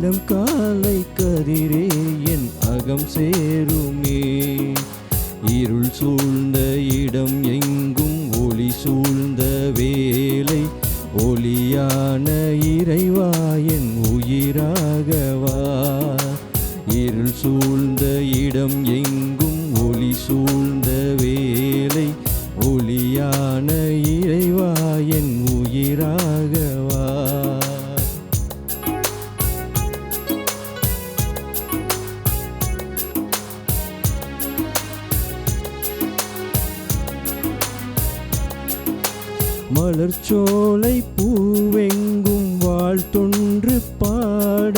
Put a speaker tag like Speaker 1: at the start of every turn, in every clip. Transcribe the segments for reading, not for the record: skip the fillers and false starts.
Speaker 1: இளம் காலை கதிரே என் அகம் சேருமே. இருள் சூழ்ந்த இடம் எங்கும் ஒளி சூழ்ந்த வேளை, ஒளியான இறைவா என் உயிராகவா. இருள் சூழ்ந்த இடம் எங்கும் ஒளி சூழ்ந்த வேளை, ஒளியான இறைவா என் உயிராகவா. மலர்ச்சோலை பூவெங்கும் வாழ்த்தொன்று பாட,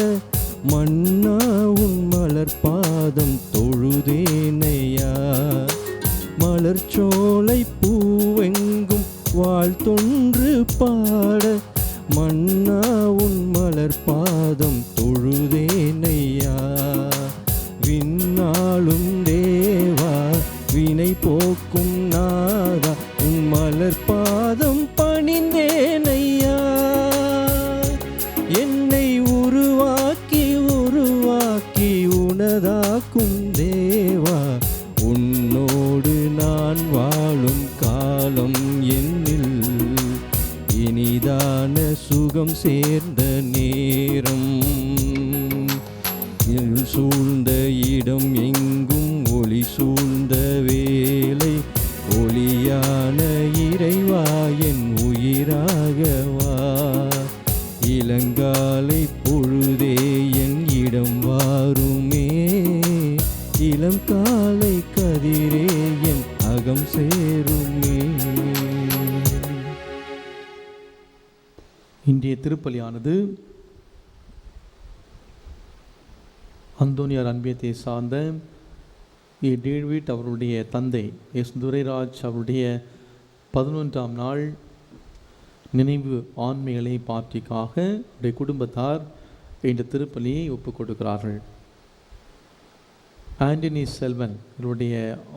Speaker 1: மன்னா உன் மலர் பாதம் தொழுதேனையா. மலர்ச்சோலை பூவெங்கும் வாழ்த்தொன்று பாட, மன்னா உன் மலர் பாதம் தொழுதேனையா. விண்ணாளும் தேவா வினை போக்கும் நாதா, உன் மலர் பாதம் பணிந்தேனையா. என்னை உருவாக்கி உருவாக்கி உனதாக்கும் தேவா, உன்னோடு நான் வாழும் காலம் என்னில் இனிதான சுகம் சேர்ந்த நேரம். இருள் சூழ்ந்த இடம் எங்கும் ஒளி சூழ்ந்த வேளை, ஒளியான இறைவா என் உயிராகவா. இளங்காலை பொழுதே என் இடம் வாருமே, இளம் காலை கதிரே என் அகம் சேருமே.
Speaker 2: இன்றைய திருப்பலியானது அந்தோனியார் அன்பியத்தை சார்ந்த டேவிட் அவருடைய தந்தை எஸ் துரைராஜ் அவருடைய 11ஆம் நாள் நினைவு ஆண்மைகளை பார்ட்டிக்காக அவருடைய குடும்பத்தார் இந்த திருப்பலியை ஒப்புக் கொடுக்கிறார்கள். ஆண்டனி செல்வன் இவருடைய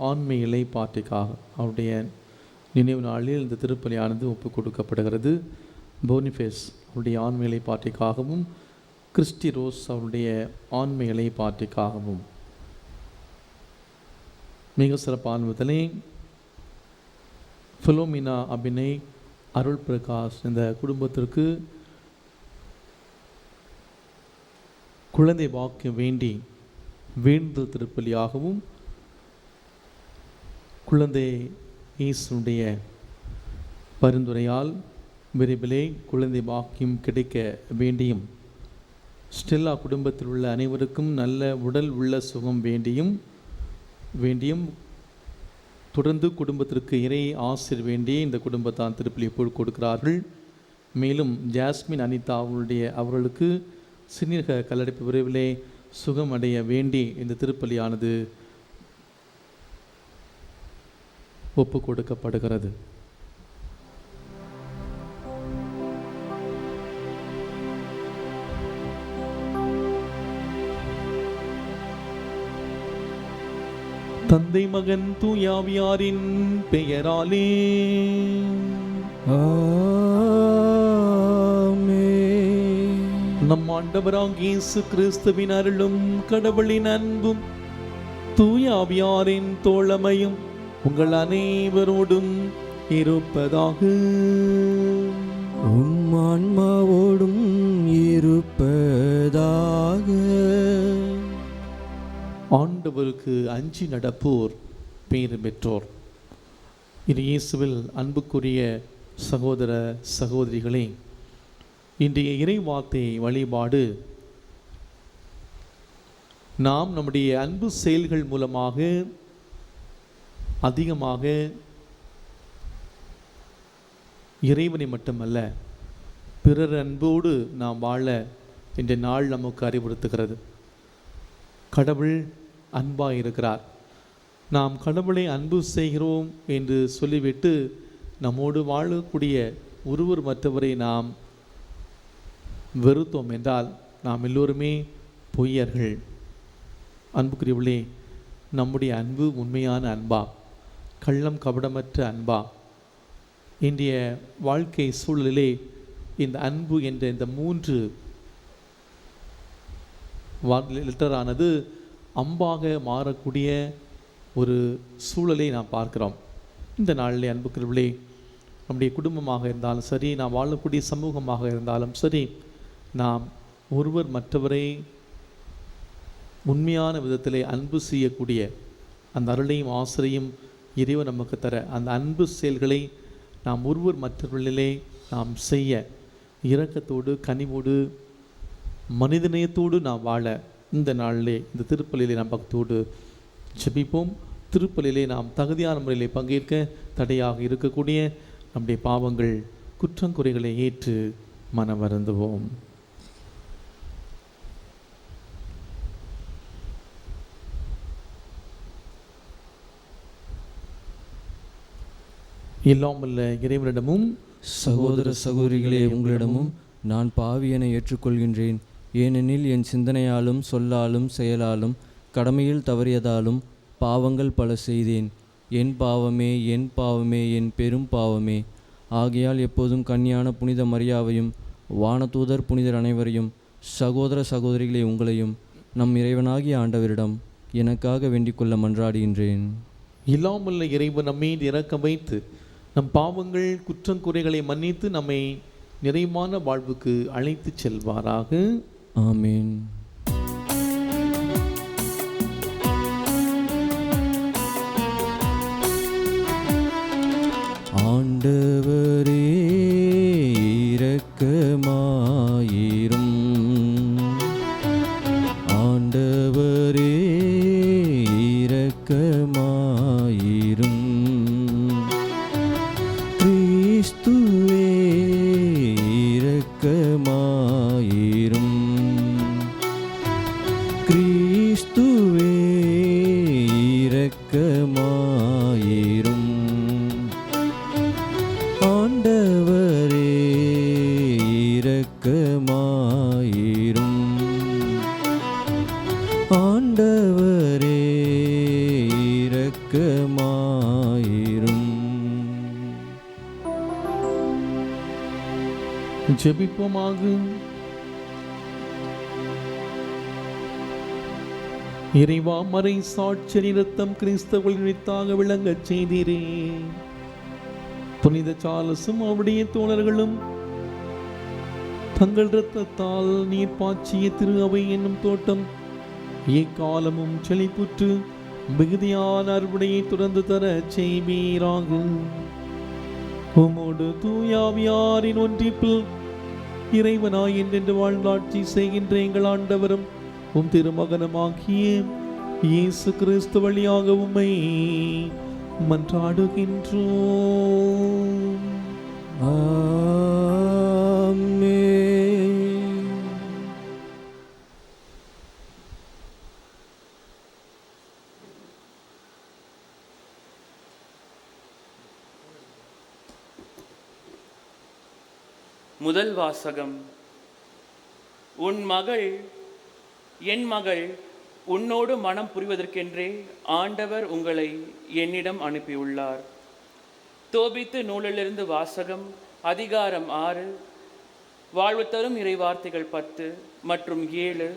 Speaker 2: ஆண்மைகளை பார்ட்டிக்காக அவருடைய நினைவு நாளில் இந்த திருப்பலியானது ஒப்புக் கொடுக்கப்படுகிறது. போனிஃபேஸ் அவருடைய ஆண்மைகளை பார்ட்டிக்காகவும், கிறிஸ்டி ரோஸ் அவருடைய ஆண்மைகளை பார்ட்டிக்காகவும். மிக சிறப்பான விதத்திலே ஃபிலோமினா அபிநய், அருள் பிரகாஷ் இந்த குடும்பத்திற்கு குழந்தை வாக்கியம் வேண்டி வேண்டுதல் திருப்பலியாகவும், குழந்தை இயேசுடைய பரிந்துரையால் விரைவிலே குழந்தை வாக்கியம் கிடைக்க வேண்டியும், ஸ்டெல்லா குடும்பத்தில் உள்ள அனைவருக்கும் நல்ல உடல் உள்ள சுகம் வேண்டியும் தொடர்ந்து குடும்பத்திற்கு இறை ஆசிர் வேண்டி இந்த குடும்பத்தான் திருப்பலி கொடுக்கிறார்கள். மேலும் ஜாஸ்மின் அனிதா அவர்களுக்கு சிறுநீரக கல்லடைப்பு விரைவிலே சுகம் அடைய வேண்டி இந்த திருப்பலியானது ஒப்பு கொடுக்கப்படுகிறது. தந்தை மகன் தூயாவியாரின் பெயராலே
Speaker 1: ஆமென்.
Speaker 2: நம் ஆண்டவராகிய இயேசு கிறிஸ்துவின் அருளும் கடவுளின் அன்பும் தூயாவியாரின் தோழமையும் உங்கள் அனைவரோடும் இருப்பதாக.
Speaker 1: உம் ஆன்மாவோடும் இருப்பதாக.
Speaker 2: ஆண்டவருக்கு அஞ்சி நடப்போர் பேறு பெற்றோர். இது இயேசுவில் அன்புக்குரிய சகோதர சகோதரிகளே, இன்றைய இறைவார்த்தை வழிபாடு நாம் நம்முடைய அன்பு செயல்கள் மூலமாக அதிகமாக இறைவனை மட்டுமல்ல பிறர் அன்போடு நாம் வாழ இந்த நாள் நமக்கு அறிவுறுத்துகிறது. கடவுள் அன்பாக இருக்கிறார். நாம் கடவுளை அன்பு செய்கிறோம் என்று சொல்லிவிட்டு நம்மோடு வாழக்கூடிய ஒருவர் மற்றவரை நாம் வெறுத்தோம் என்றால் நாம் எல்லோருமே பொய்யர்கள். அன்புக்குரியவர்களே, நம்முடைய அன்பு உண்மையான அன்பா, கள்ளம் கபடமற்ற அன்பா? இன்றைய வாழ்க்கை சூழலிலே இந்த அன்பு என்ற இந்த 3 லெட்டரானது அம்பாக மாறக்கூடிய ஒரு சூழலை நாம் பார்க்கிறோம். இந்த நாளிலே அன்புக்குரியவர்களே, நம்முடைய குடும்பமாக இருந்தாலும் சரி, நாம் வாழக்கூடிய சமூகமாக இருந்தாலும் சரி, நாம் ஒருவர் மற்றவரை உண்மையான விதத்திலே அன்பு செய்யக்கூடிய அந்த அருளையும் ஆசிரியும் இறைவன் நமக்கு தர அந்த அன்பு செயல்களை நாம் ஒருவர் மற்றவர்களிலே நாம் செய்ய இரக்கத்தோடு கனிவோடு மனிதநேயத்தோடு நாம் வாழ இந்த நாளிலே இந்த திருப்பலியிலே நாம் பக்தியோடு ஜெபிப்போம். திருப்பலியிலே நாம் தகுதியான முறையிலே பங்கேற்க தடையாக இருக்கக்கூடிய நம்முடைய பாவங்கள் குற்றங்குறைகளை ஏற்று மனம் வருந்துவோம். எல்லாம் வல்ல இறைவனிடமும்
Speaker 1: சகோதர சகோதரிகளே, உங்களிடமும் நான் பாவி என ஏற்றுக்கொள்கின்றேன். ஏனெனில் என் சிந்தனையாலும் சொல்லாலும் செயலாலும் கடமையில் தவறியதாலும் பாவங்கள் பல செய்தேன். என் பாவமே, என் பாவமே, என் பெரும் பாவமே. ஆகையால் எப்போதும் கன்னியான புனித மரியாவையும் வானதூதர் புனிதர் அனைவரையும் சகோதர சகோதரிகளே உங்களையும் நம் இறைவனாகிய ஆண்டவரிடம் எனக்காக வேண்டிக் கொள்ள மன்றாடுகின்றேன்.
Speaker 2: எல்லாம் வல்ல இறைவன் நம்மீது இரக்கம் வைத்து நம் பாவங்கள் குற்றங்குறைகளை மன்னித்து நம்மை நிறைவான வாழ்வுக்கு அழைத்து செல்வாராக.
Speaker 1: ஆமேன். ஆண்டவரே இரக்கமாயிரும். ஆண்டவரே இரக்கமாயிரும். கிறிஸ்துவே இரக்கமாயிரும். கிறிஸ்துவே இரக்கமாயிரும். ஆண்டவரே இரக்கமாயிரும். ஆண்டவரே இரக்கமாயிரும்.
Speaker 2: ஜெபிப்போமாக. இறைவா, மறை சாட்சி இரத்தம் கிறிஸ்தவர்களின் நிமித்தாக விளங்கச் செய்தீரே. புனித சார்லஸும் அவருடைய தோழர்களும் தங்கள் இரத்தத்தால் நீர் பாய்ச்சிய திரு அவை என்னும் தோட்டம் எக்காலமும் செழிப்புற்று மிகுதியான அறுவடையை தொடர்ந்து தர செய்வீராக. உமோடு தூயாவியாரின் ஒன்றிப்பில் இறைவனாய் என்றென்று வாழ்ந்தாட்சி செய்கின்ற எங்கள் ஆண்டவரும் உம் திருமகனமாகிய இயேசு கிறிஸ்து வழியாக உம்மை மன்றாடுகின்றோம்.
Speaker 1: ஆமென்.
Speaker 3: முதல் வாசகம். உன் மகள், என் மகள், உன்னோடு மனம் புரிவதற்கென்றே ஆண்டவர் உங்களை என்னிடம் அனுப்பியுள்ளார். தோபித்து நூலிலிருந்து வாசகம். அதிகாரம் 6, வாழ்வு தரும் இறை வார்த்தைகள் 10 மற்றும் 7,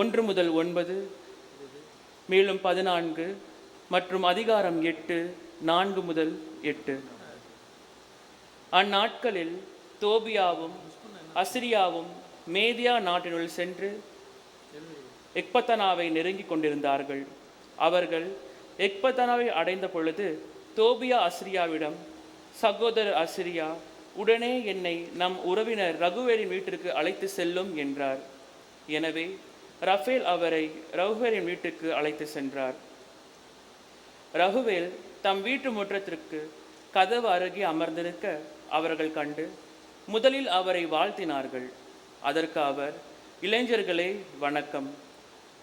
Speaker 3: 1 முதல் 9, மேலும் 14 மற்றும் அதிகாரம் 8, 4 முதல் 8. அந்நாட்களில் தோபியாவும் அசிரியாவும் மேதியா நாட்டினுள் சென்று எக்பத்தனாவை நெருங்கி கொண்டிருந்தார்கள். அவர்கள் எக்பத்தனாவை அடைந்த பொழுது தோபியா அசிரியாவிடம், சகோதரர் அசிரியா, உடனே என்னை நம் உறவினர் ரகுவேலின் வீட்டிற்கு அழைத்து செல்லும் என்றார். எனவே ரஃபேல் அவரை ரகுவேலின் வீட்டுக்கு அழைத்து சென்றார். ரகுவேல் தம் வீட்டு முற்றத்திற்கு கதவு அருகே அமர்ந்திருக்க அவர்கள் கண்டு முதலில் அவரை வாழ்த்தினார்கள். அதற்கு அவர், இளைஞர்களே வணக்கம்,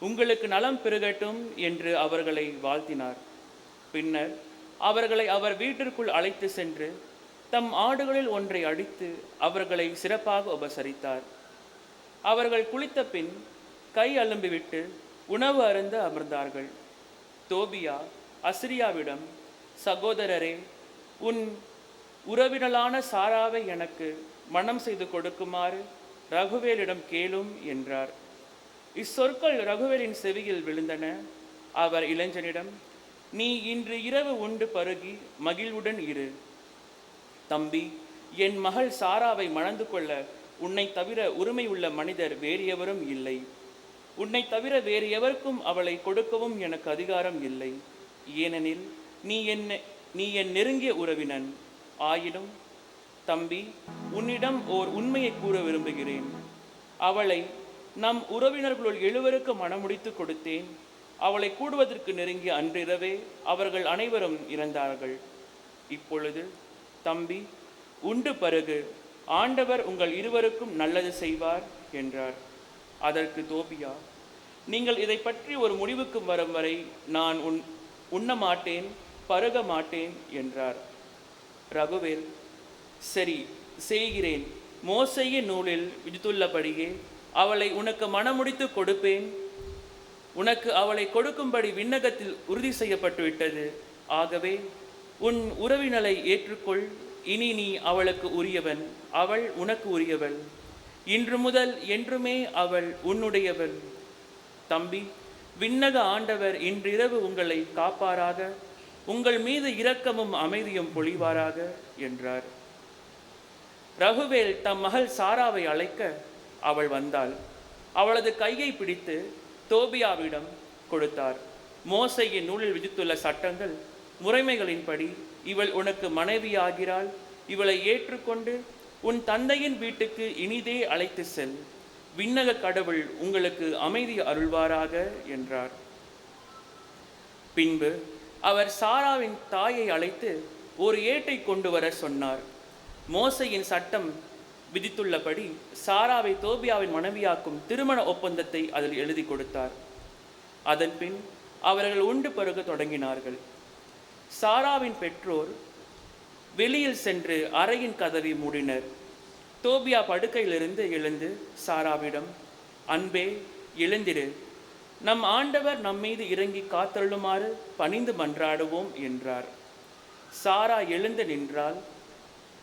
Speaker 3: உங்களுக்கு நலம் பெருகட்டும் என்று அவர்களை வாழ்த்தினார். பின்னர் அவர்களை அவர் வீட்டிற்குள் அழைத்து சென்று தம் ஆடுகளில் ஒன்றை அடித்து அவர்களை சிறப்பாக உபசரித்தார். அவர்கள் குளித்த பின் கை அலும்பிவிட்டு உணவு அருந்த அமர்ந்தார்கள். தோபியா அசிரியாவிடம், சகோதரரே, உன் உறவினலான சாராவை எனக்கு மனம் செய்து கொடுக்குமாறு ரகுவேலிடம் கேளும் என்றார். இச்சொற்கள் ரகுவேலின் செவியில் விழுந்தன. அவர் இளைஞனிடம், நீ இன்று இரவு உண்டு பருகி மகிழ்வுடன் இரு. தம்பி, என் மகள் சாராவை மணந்து கொள்ள உன்னை தவிர உரிமை உள்ள மனிதர் வேறு எவரும் இல்லை. உன்னை தவிர வேறு எவருக்கும் அவளை கொடுக்கவும் எனக்கு அதிகாரம் இல்லை. ஏனெனில் நீ என் நெருங்கிய உறவினன். ஆயினும் தம்பி, உன்னிடம் ஓர் உண்மையை கூற விரும்புகிறேன். அவளை நம் உறவினர்களுள் 7 மணமுடித்து கொடுத்தேன். அவளை கூடுவதற்கு நெருங்கிய அன்றிரவே அவர்கள் அனைவரும் இறந்தார்கள். இப்பொழுது தம்பி, உண்டு பருகு, ஆண்டவர் உங்கள் இருவருக்கும் நல்லது செய்வார் என்றார். அதற்கு தோபியா, நீங்கள் இதை பற்றி ஒரு முடிவுக்கு வரும் வரை நான் உண்ண மாட்டேன், பருக மாட்டேன் என்றார். ரகுவேல், சரி செய்கிறேன். மோசேயின் நூலில் விதித்துள்ளபடியே அவளை உனக்கு மணமுடித்து கொடுப்பேன். உனக்கு அவளை கொடுக்கும்படி விண்ணகத்தில் உறுதி செய்யப்பட்டுவிட்டது. ஆகவே உன் உறவினரை ஏற்றுக்கொள். இனி நீ அவளுக்கு உரியவன், அவள் உனக்கு உரியவள். இன்று முதல் என்றுமே அவள் உன்னுடையவள். தம்பி, விண்ணக ஆண்டவர் இன்றிரவு உங்களை காப்பாராக, உங்கள் மீது இரக்கமும் அமைதியும் பொழிவாராக என்றார். ரகுவேல் தம் மகள் சாராவை அழைக்க அவள் வந்தாள். அவளது கையை பிடித்து தோபியாவிடம் கொடுத்தார். மோசேயின் நூலில் விதித்துள்ள சட்டங்கள் முறைமைகளின்படி இவள் உனக்கு மனைவியாகிறாள். இவளை ஏற்றுக்கொண்டு உன் தந்தையின் வீட்டுக்கு இனிதே அழைத்து செல். விண்ணக கடவுள் உங்களுக்கு அமைதி அருள்வாராக என்றார். பின்பு அவர் சாராவின் தாயை அழைத்து ஒரு ஏட்டை கொண்டு வர சொன்னார். மோசேயின் சட்டம் விதித்துள்ளபடி சாராவை தோபியாவின் மனைவியாக்கும் திருமண ஒப்பந்தத்தை அதில் எழுதி கொடுத்தார். அதன் பின் அவர்கள் உண்டு பருக தொடங்கினார்கள். சாராவின் பெற்றோர் வெளியில் சென்று அறையின் கதவை மூடினர். தோபியா படுக்கையிலிருந்து எழுந்து சாராவிடம், அன்பே, எழுந்திரு, நம் ஆண்டவர் நம்மீது இறங்கி காத்தருளுமாறு பணிந்து மன்றாடுவோம் என்றார். சாரா எழுந்து நின்றாள்.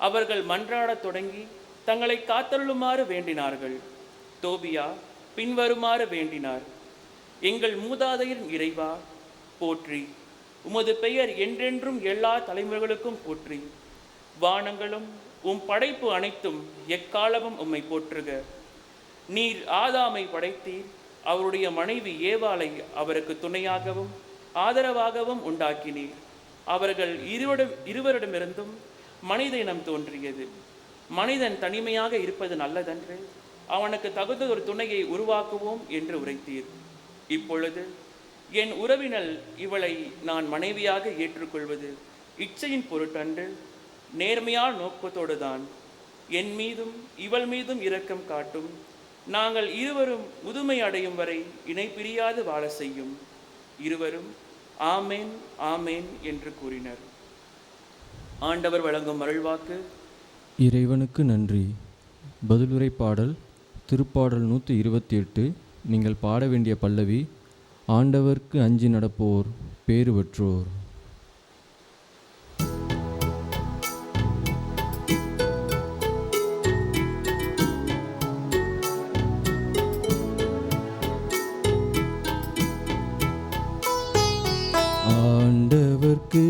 Speaker 3: அவர்கள் மன்றாடத் தொடங்கி தங்களை காத்தருளுமாறு வேண்டினார்கள். தோபியா பின்வருமாறு வேண்டினார். எங்கள் மூதாதையரின் இறைவா, போற்றி. உமது பெயர் என்றென்றும் எல்லா தலைமுறைகளுக்கும் போற்றி. வானங்களும் உம் படைப்பு அனைத்தும் எக்காலமும் உம்மை போற்றுக. நீர் ஆதாமை படைத்தீர். அவருடைய மனைவி ஏவாளை அவருக்கு துணையாகவும் ஆதரவாகவும் உண்டாக்கினீர். அவர்கள் இருவரிடமிருந்தும் மனித இனம் தோன்றியது. மனிதன் தனிமையாக இருப்பது நல்லதன்று, அவனுக்கு தகுந்த ஒரு துணையை உருவாக்குவோம் என்று உரைத்தீர். இப்பொழுது என் உறவினள் இவளை நான் மனைவியாக ஏற்றுக்கொள்வது இச்சையின் பொருட்டன்று, நேர்மையான நோக்கத்தோடு தான். என் மீதும் இவள் மீதும் இரக்கம் காட்டும். நாங்கள் இருவரும் முதுமை அடையும் வரை இணை பிரியாது வாழ செய்யும். இருவரும் ஆமேன் ஆமேன் என்று கூறினர். ஆண்டவர் வழங்கும் அருள்வாக்கு.
Speaker 1: இறைவனுக்கு நன்றி. பதிலுரை பாடல் திருப்பாடல் 128. நீங்கள் பாட வேண்டிய பல்லவி, ஆண்டவர்க்கு அஞ்சி நடப்போர் பேறு பெற்றோர். ஆண்டவர்க்கு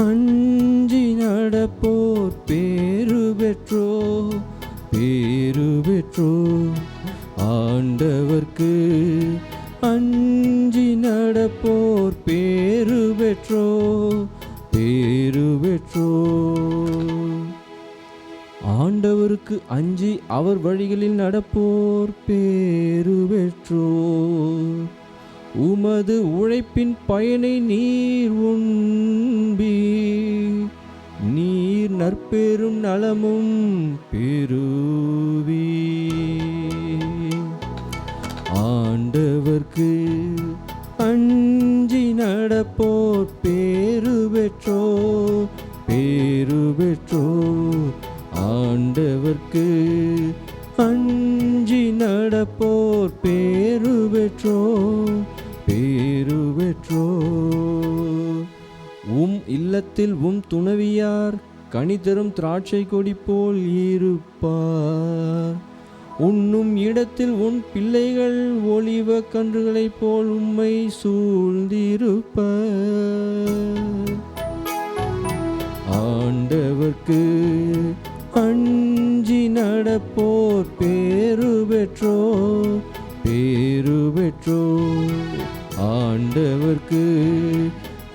Speaker 1: அஞ்சி நடப்போர் பேறு பெற்றோர், பேறு பெற்றோர். ஆண்டவர்க்கு அஞ்சி நடப்போர் பேறு பெற்றோர், பேறு பெற்றோர். ஆண்டவருக்கு அஞ்சி அவர் வழிகளில் நடப்போர் பேறு பெற்றோர். உமது உழைப்பின் பயனை நீர் உண்பீர், நீர் நற்பெரும் நலமும் பெறுவீர். ஆண்டவர்க்கு அஞ்சி நடப்போர் பேறு பெற்றோர், பேறு பெற்றோர். ஆண்டவர்க்கு அஞ்சி நடப்போர் பேறு பெற்றோர், பேறு பெற்றோர். உம் இல்லத்தில் உம் துணவியார் கனி தரும் திராட்சை கொடி போல் இருப்பார். உண்ணும் இடத்தில் உன் பிள்ளைகள் ஒலிவ கன்றுகளைப் போல் உம்மை சூழ்ந்திருப்ப. ஆண்டவர்க்கு அஞ்சி நடப்போர் பேறு பெற்றோர், பேறு பெற்றோர். ஆண்டவர்க்கு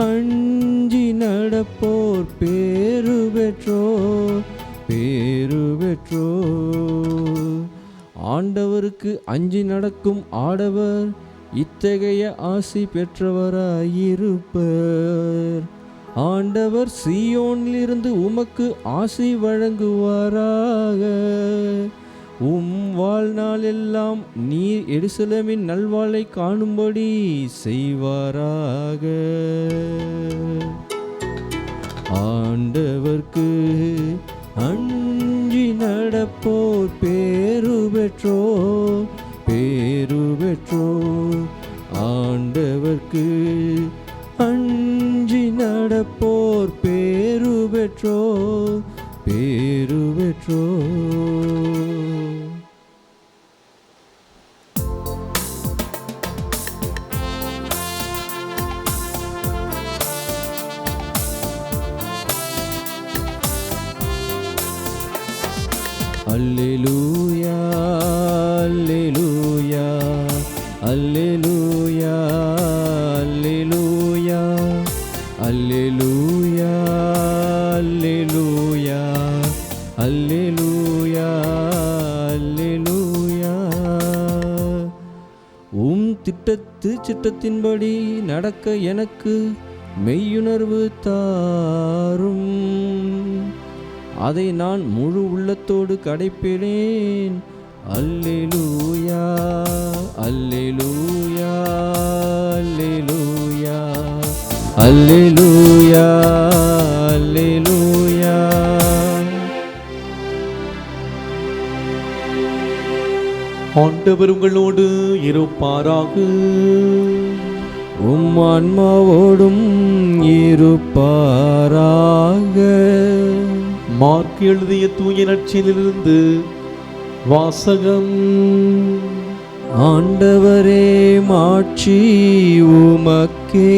Speaker 1: அஞ்சி நடப்போர் பேறு பெற்றோர், பேறு பெற்றோர். ஆண்டவருக்கு அஞ்சி நடக்கும் ஆடவர் இத்தகைய ஆசி பெற்றவராயிருப்பர். ஆண்டவர் சீயோனிலிருந்து உமக்கு ஆசி வழங்குவாராக. உம் வாழ்நாள் எல்லாம் நீர் எருசலேமின் நல்வாழ்வை காணும்படி செய்வாராக. ஆண்டவர்க்கு அஞ்சி நடப்போர் பேறு பெற்றோர், பேறு பெற்றோர். ஆண்டவர்க்கு அஞ்சி நடப்போர் பேறு பெற்றோர், பேறு பெற்றோர். அல்லேலூயா, அல்லேலூயா, அல்லேலூயா, அல்லேலூயா, அல்லேலூயா, அல்லேலூயா, அல்லேலூயா, அல்லேலூயா. உம் சிட்டத்தின்படி நடக்க எனக்கு மெய்யுணர்வு தாரும். அதை நான் முழு உள்ளத்தோடு கடைப்பிடிப்பேன். அல்லேலூயா, அல்லேலூயா, அல்லேலூயா, அல்லேலூயா, அல்லேலூயா.
Speaker 2: ஆண்டவர் உங்களோடு இருப்பாராக.
Speaker 1: உம் ஆன்மாவோடும் இருப்பாராக.
Speaker 2: மார்க் எழுதிய தூய நற்செய்தியிலிருந்து வாசகம்.
Speaker 1: ஆண்டவரே மாட்சி உமக்கே.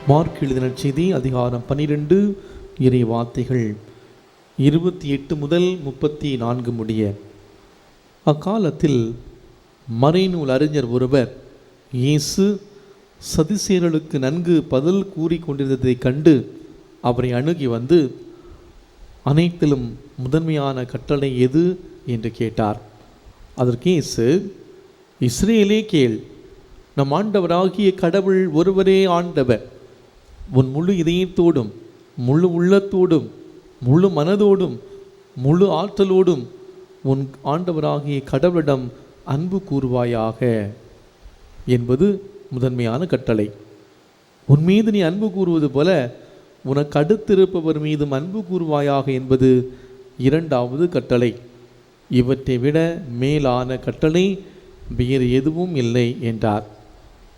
Speaker 2: மார்க் எழுதிய நற்செய்தி அதிகாரம் 12 இறை வார்த்தைகள் 28 முதல் 34 முடிய. அக்காலத்தில் மறைநூல் அறிஞர் ஒருவர் இயேசு சதுசேயர்களுக்கு நன்கு பதில் கூறி கொண்டிருந்ததைக் கண்டு அவரை அணுகி வந்து, அனைத்திலும் முதன்மையான கட்டளை எது என்று கேட்டார். அதற்கு இயேசு, இஸ்ரேலே கேள், நம் ஆண்டவராகிய கடவுள் ஒருவரே ஆண்டவர். உன் முழு இதயத்தோடும் முழு உள்ளத்தோடும் முழு மனதோடும் முழு ஆற்றலோடும் உன் ஆண்டவராகிய கடவுளிடம் அன்பு கூறுவாயாக என்பது முதன்மையான கட்டளை. உன் மீது நீ அன்பு கூறுவது போல உனக்கு அடுத்திருப்பவர் மீதும் அன்பு கூறுவாயாக என்பது இரண்டாவது கட்டளை. இவற்றை விட மேலான கட்டளை வேறு எதுவும் இல்லை என்றார்.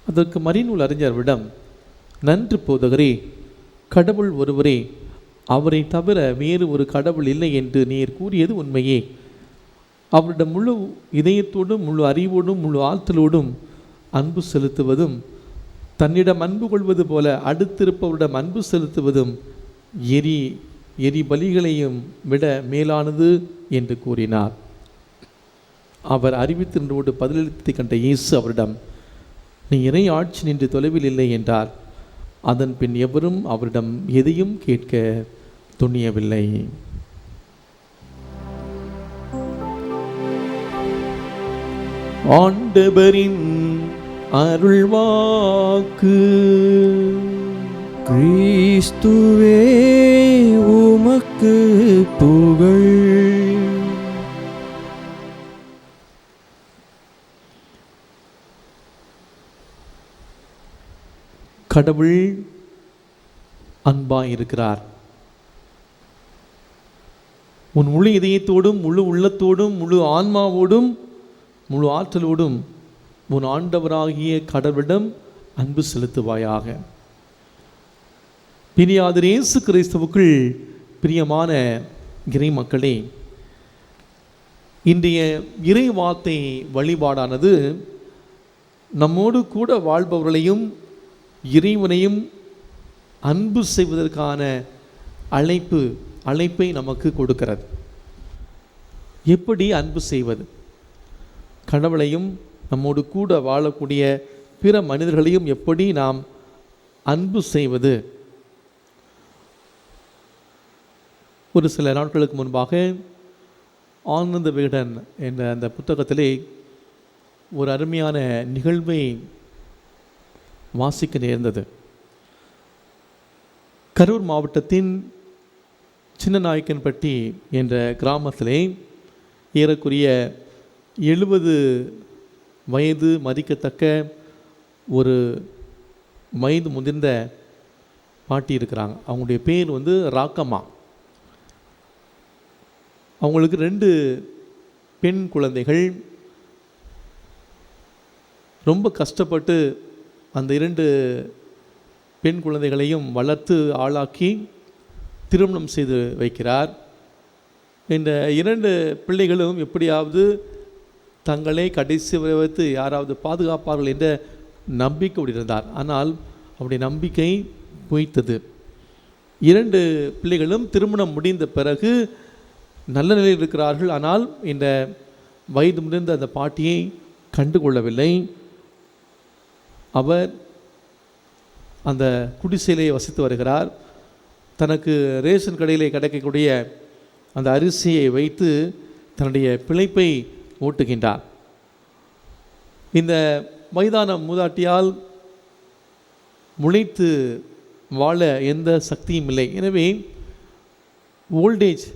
Speaker 2: அதற்கு மறைநூல் அறிஞர்விடம், நன்று போதகரே, கடவுள் ஒருவரே, அவரை தவிர வேறு ஒரு கடவுள் இல்லை என்று நீர் கூறியது உண்மையே. அவரிடம் முழு இதயத்தோடும் முழு அறிவோடும் முழு ஆற்றலோடும் அன்பு செலுத்துவதும், தன்னிடம் அன்பு கொள்வது போல அடுத்திருப்பவரிடம் அன்பு செலுத்துவதும் எரி பலிகளையும் விட மேலானது என்று கூறினார். அவர் அறிவித்தின்றோடு பதிலளித்து கண்ட இயேசு அவரிடம், நீ இறை ஆட்சி நின்று தொலைவில் இல்லை என்றார். அதன் பின் எவரும் அவரிடம் எதையும் கேட்க துணியவில்லை. ஆண்டவரின் அருள்வாக்கு.
Speaker 1: கிறிஸ்துவே உமக்கு புகழ்.
Speaker 2: கடவுள் அன்பாயிருக்கிறார். உன் முழு இதயத்தோடும் முழு உள்ளத்தோடும் முழு ஆன்மாவோடும் முழு ஆற்றலோடும் உன் ஆண்டவராகிய கடவுளிடம் அன்பு செலுத்துவாயாக. பிரியாதர் இயேசு கிறிஸ்துவுக்குள் பிரியமான இறை மக்களே, இன்றைய இறை வார்த்தை வழிபாடானது நம்மோடு கூட வாழ்பவர்களையும் இறைவனையும் அன்பு செய்வதற்கான அழைப்பை நமக்கு கொடுக்கிறது. எப்படி அன்பு செய்வது? கடவுளையும் நம்மோடு கூட வாழக்கூடிய பிற மனிதர்களையும் எப்படி நாம் அன்பு செய்வது? ஒரு சில நாட்களுக்கு முன்பாக ஆனந்த விகடன் என்ற அந்த புத்தகத்திலே ஒரு அருமையான நிகழ்வை வாசிக்க நேர்ந்தது. கரூர் மாவட்டத்தின் சின்னநாயக்கன்பட்டி என்ற கிராமத்திலே ஏறக்குறைய 70 வயது மதிக்கத்தக்க ஒரு வயது முதிர்ந்த பாட்டி இருக்கிறாங்க. அவங்களுடைய பேர் ராக்கம்மா. அவங்களுக்கு 2 பெண் குழந்தைகள். ரொம்ப கஷ்டப்பட்டு அந்த 2 பெண் குழந்தைகளையும் வளர்த்து ஆளாக்கி திருமணம் செய்து வைக்கிறார். இந்த 2 பிள்ளைகளும் எப்படியாவது தங்களை கடைசி வைத்து யாராவது பாதுகாப்பார்கள் என்ற நம்பிக்கை இருந்தார். ஆனால் அவருடைய நம்பிக்கை பொய்த்தது. 2 பிள்ளைகளும் திருமணம் முடிந்த பிறகு நல்ல நிலையில் இருக்கிறார்கள். ஆனால் இந்த வயது முதிர்ந்த அந்த பாட்டியை கண்டுகொள்ளவில்லை. அவர் அந்த குடிசையிலே வசித்து வருகிறார். தனக்கு ரேஷன் கடையிலே கிடைக்கக்கூடிய அந்த அரிசியை வைத்து தன்னுடைய பிழைப்பை ஓட்டுகின்றார். இந்த வயதான மூதாட்டியால் முளைத்து வாழ எந்த சக்தியும் இல்லை. எனவே ஓல்டேஜ்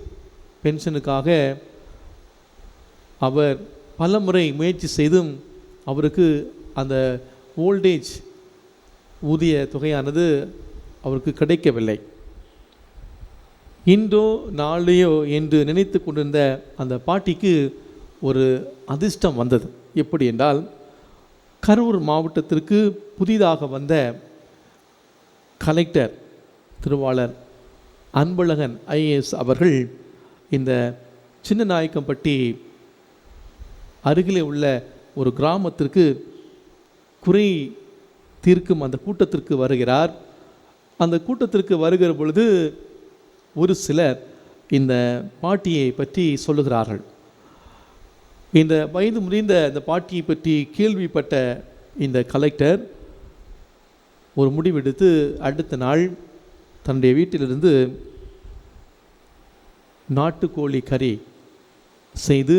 Speaker 2: பென்ஷனுக்காக அவர் பல முறை முயற்சி செய்தும் அவருக்கு அந்த ஓல்டேஜ் ஊதிய தொகையானது அவருக்கு கிடைக்கவில்லை. இன்றோ நாளையோ என்று நினைத்து கொண்டிருந்த அந்த பாட்டிக்கு ஒரு அதிர்ஷ்டம் வந்தது. எப்படி என்றால், கரூர் மாவட்டத்திற்கு புதிதாக வந்த கலெக்டர் திருவாளர் அன்பழகன் ஐஏஎஸ் அவர்கள் இந்த சின்னநாயக்கன்பட்டி அருகிலே உள்ள ஒரு கிராமத்திற்கு குறை தீர்க்கும் அந்த கூட்டத்திற்கு வருகிறார். அந்த கூட்டத்திற்கு வருகிற பொழுது ஒரு சிலர் இந்த பாட்டியை பற்றி சொல்லுகிறார்கள். இந்த வயது முதிர்ந்த இந்த பாட்டியை பற்றி கேள்விப்பட்ட இந்த கலெக்டர் ஒரு முடிவெடுத்து அடுத்த நாள் தன்னுடைய வீட்டிலிருந்து நாட்டுக்கோழி கறி செய்து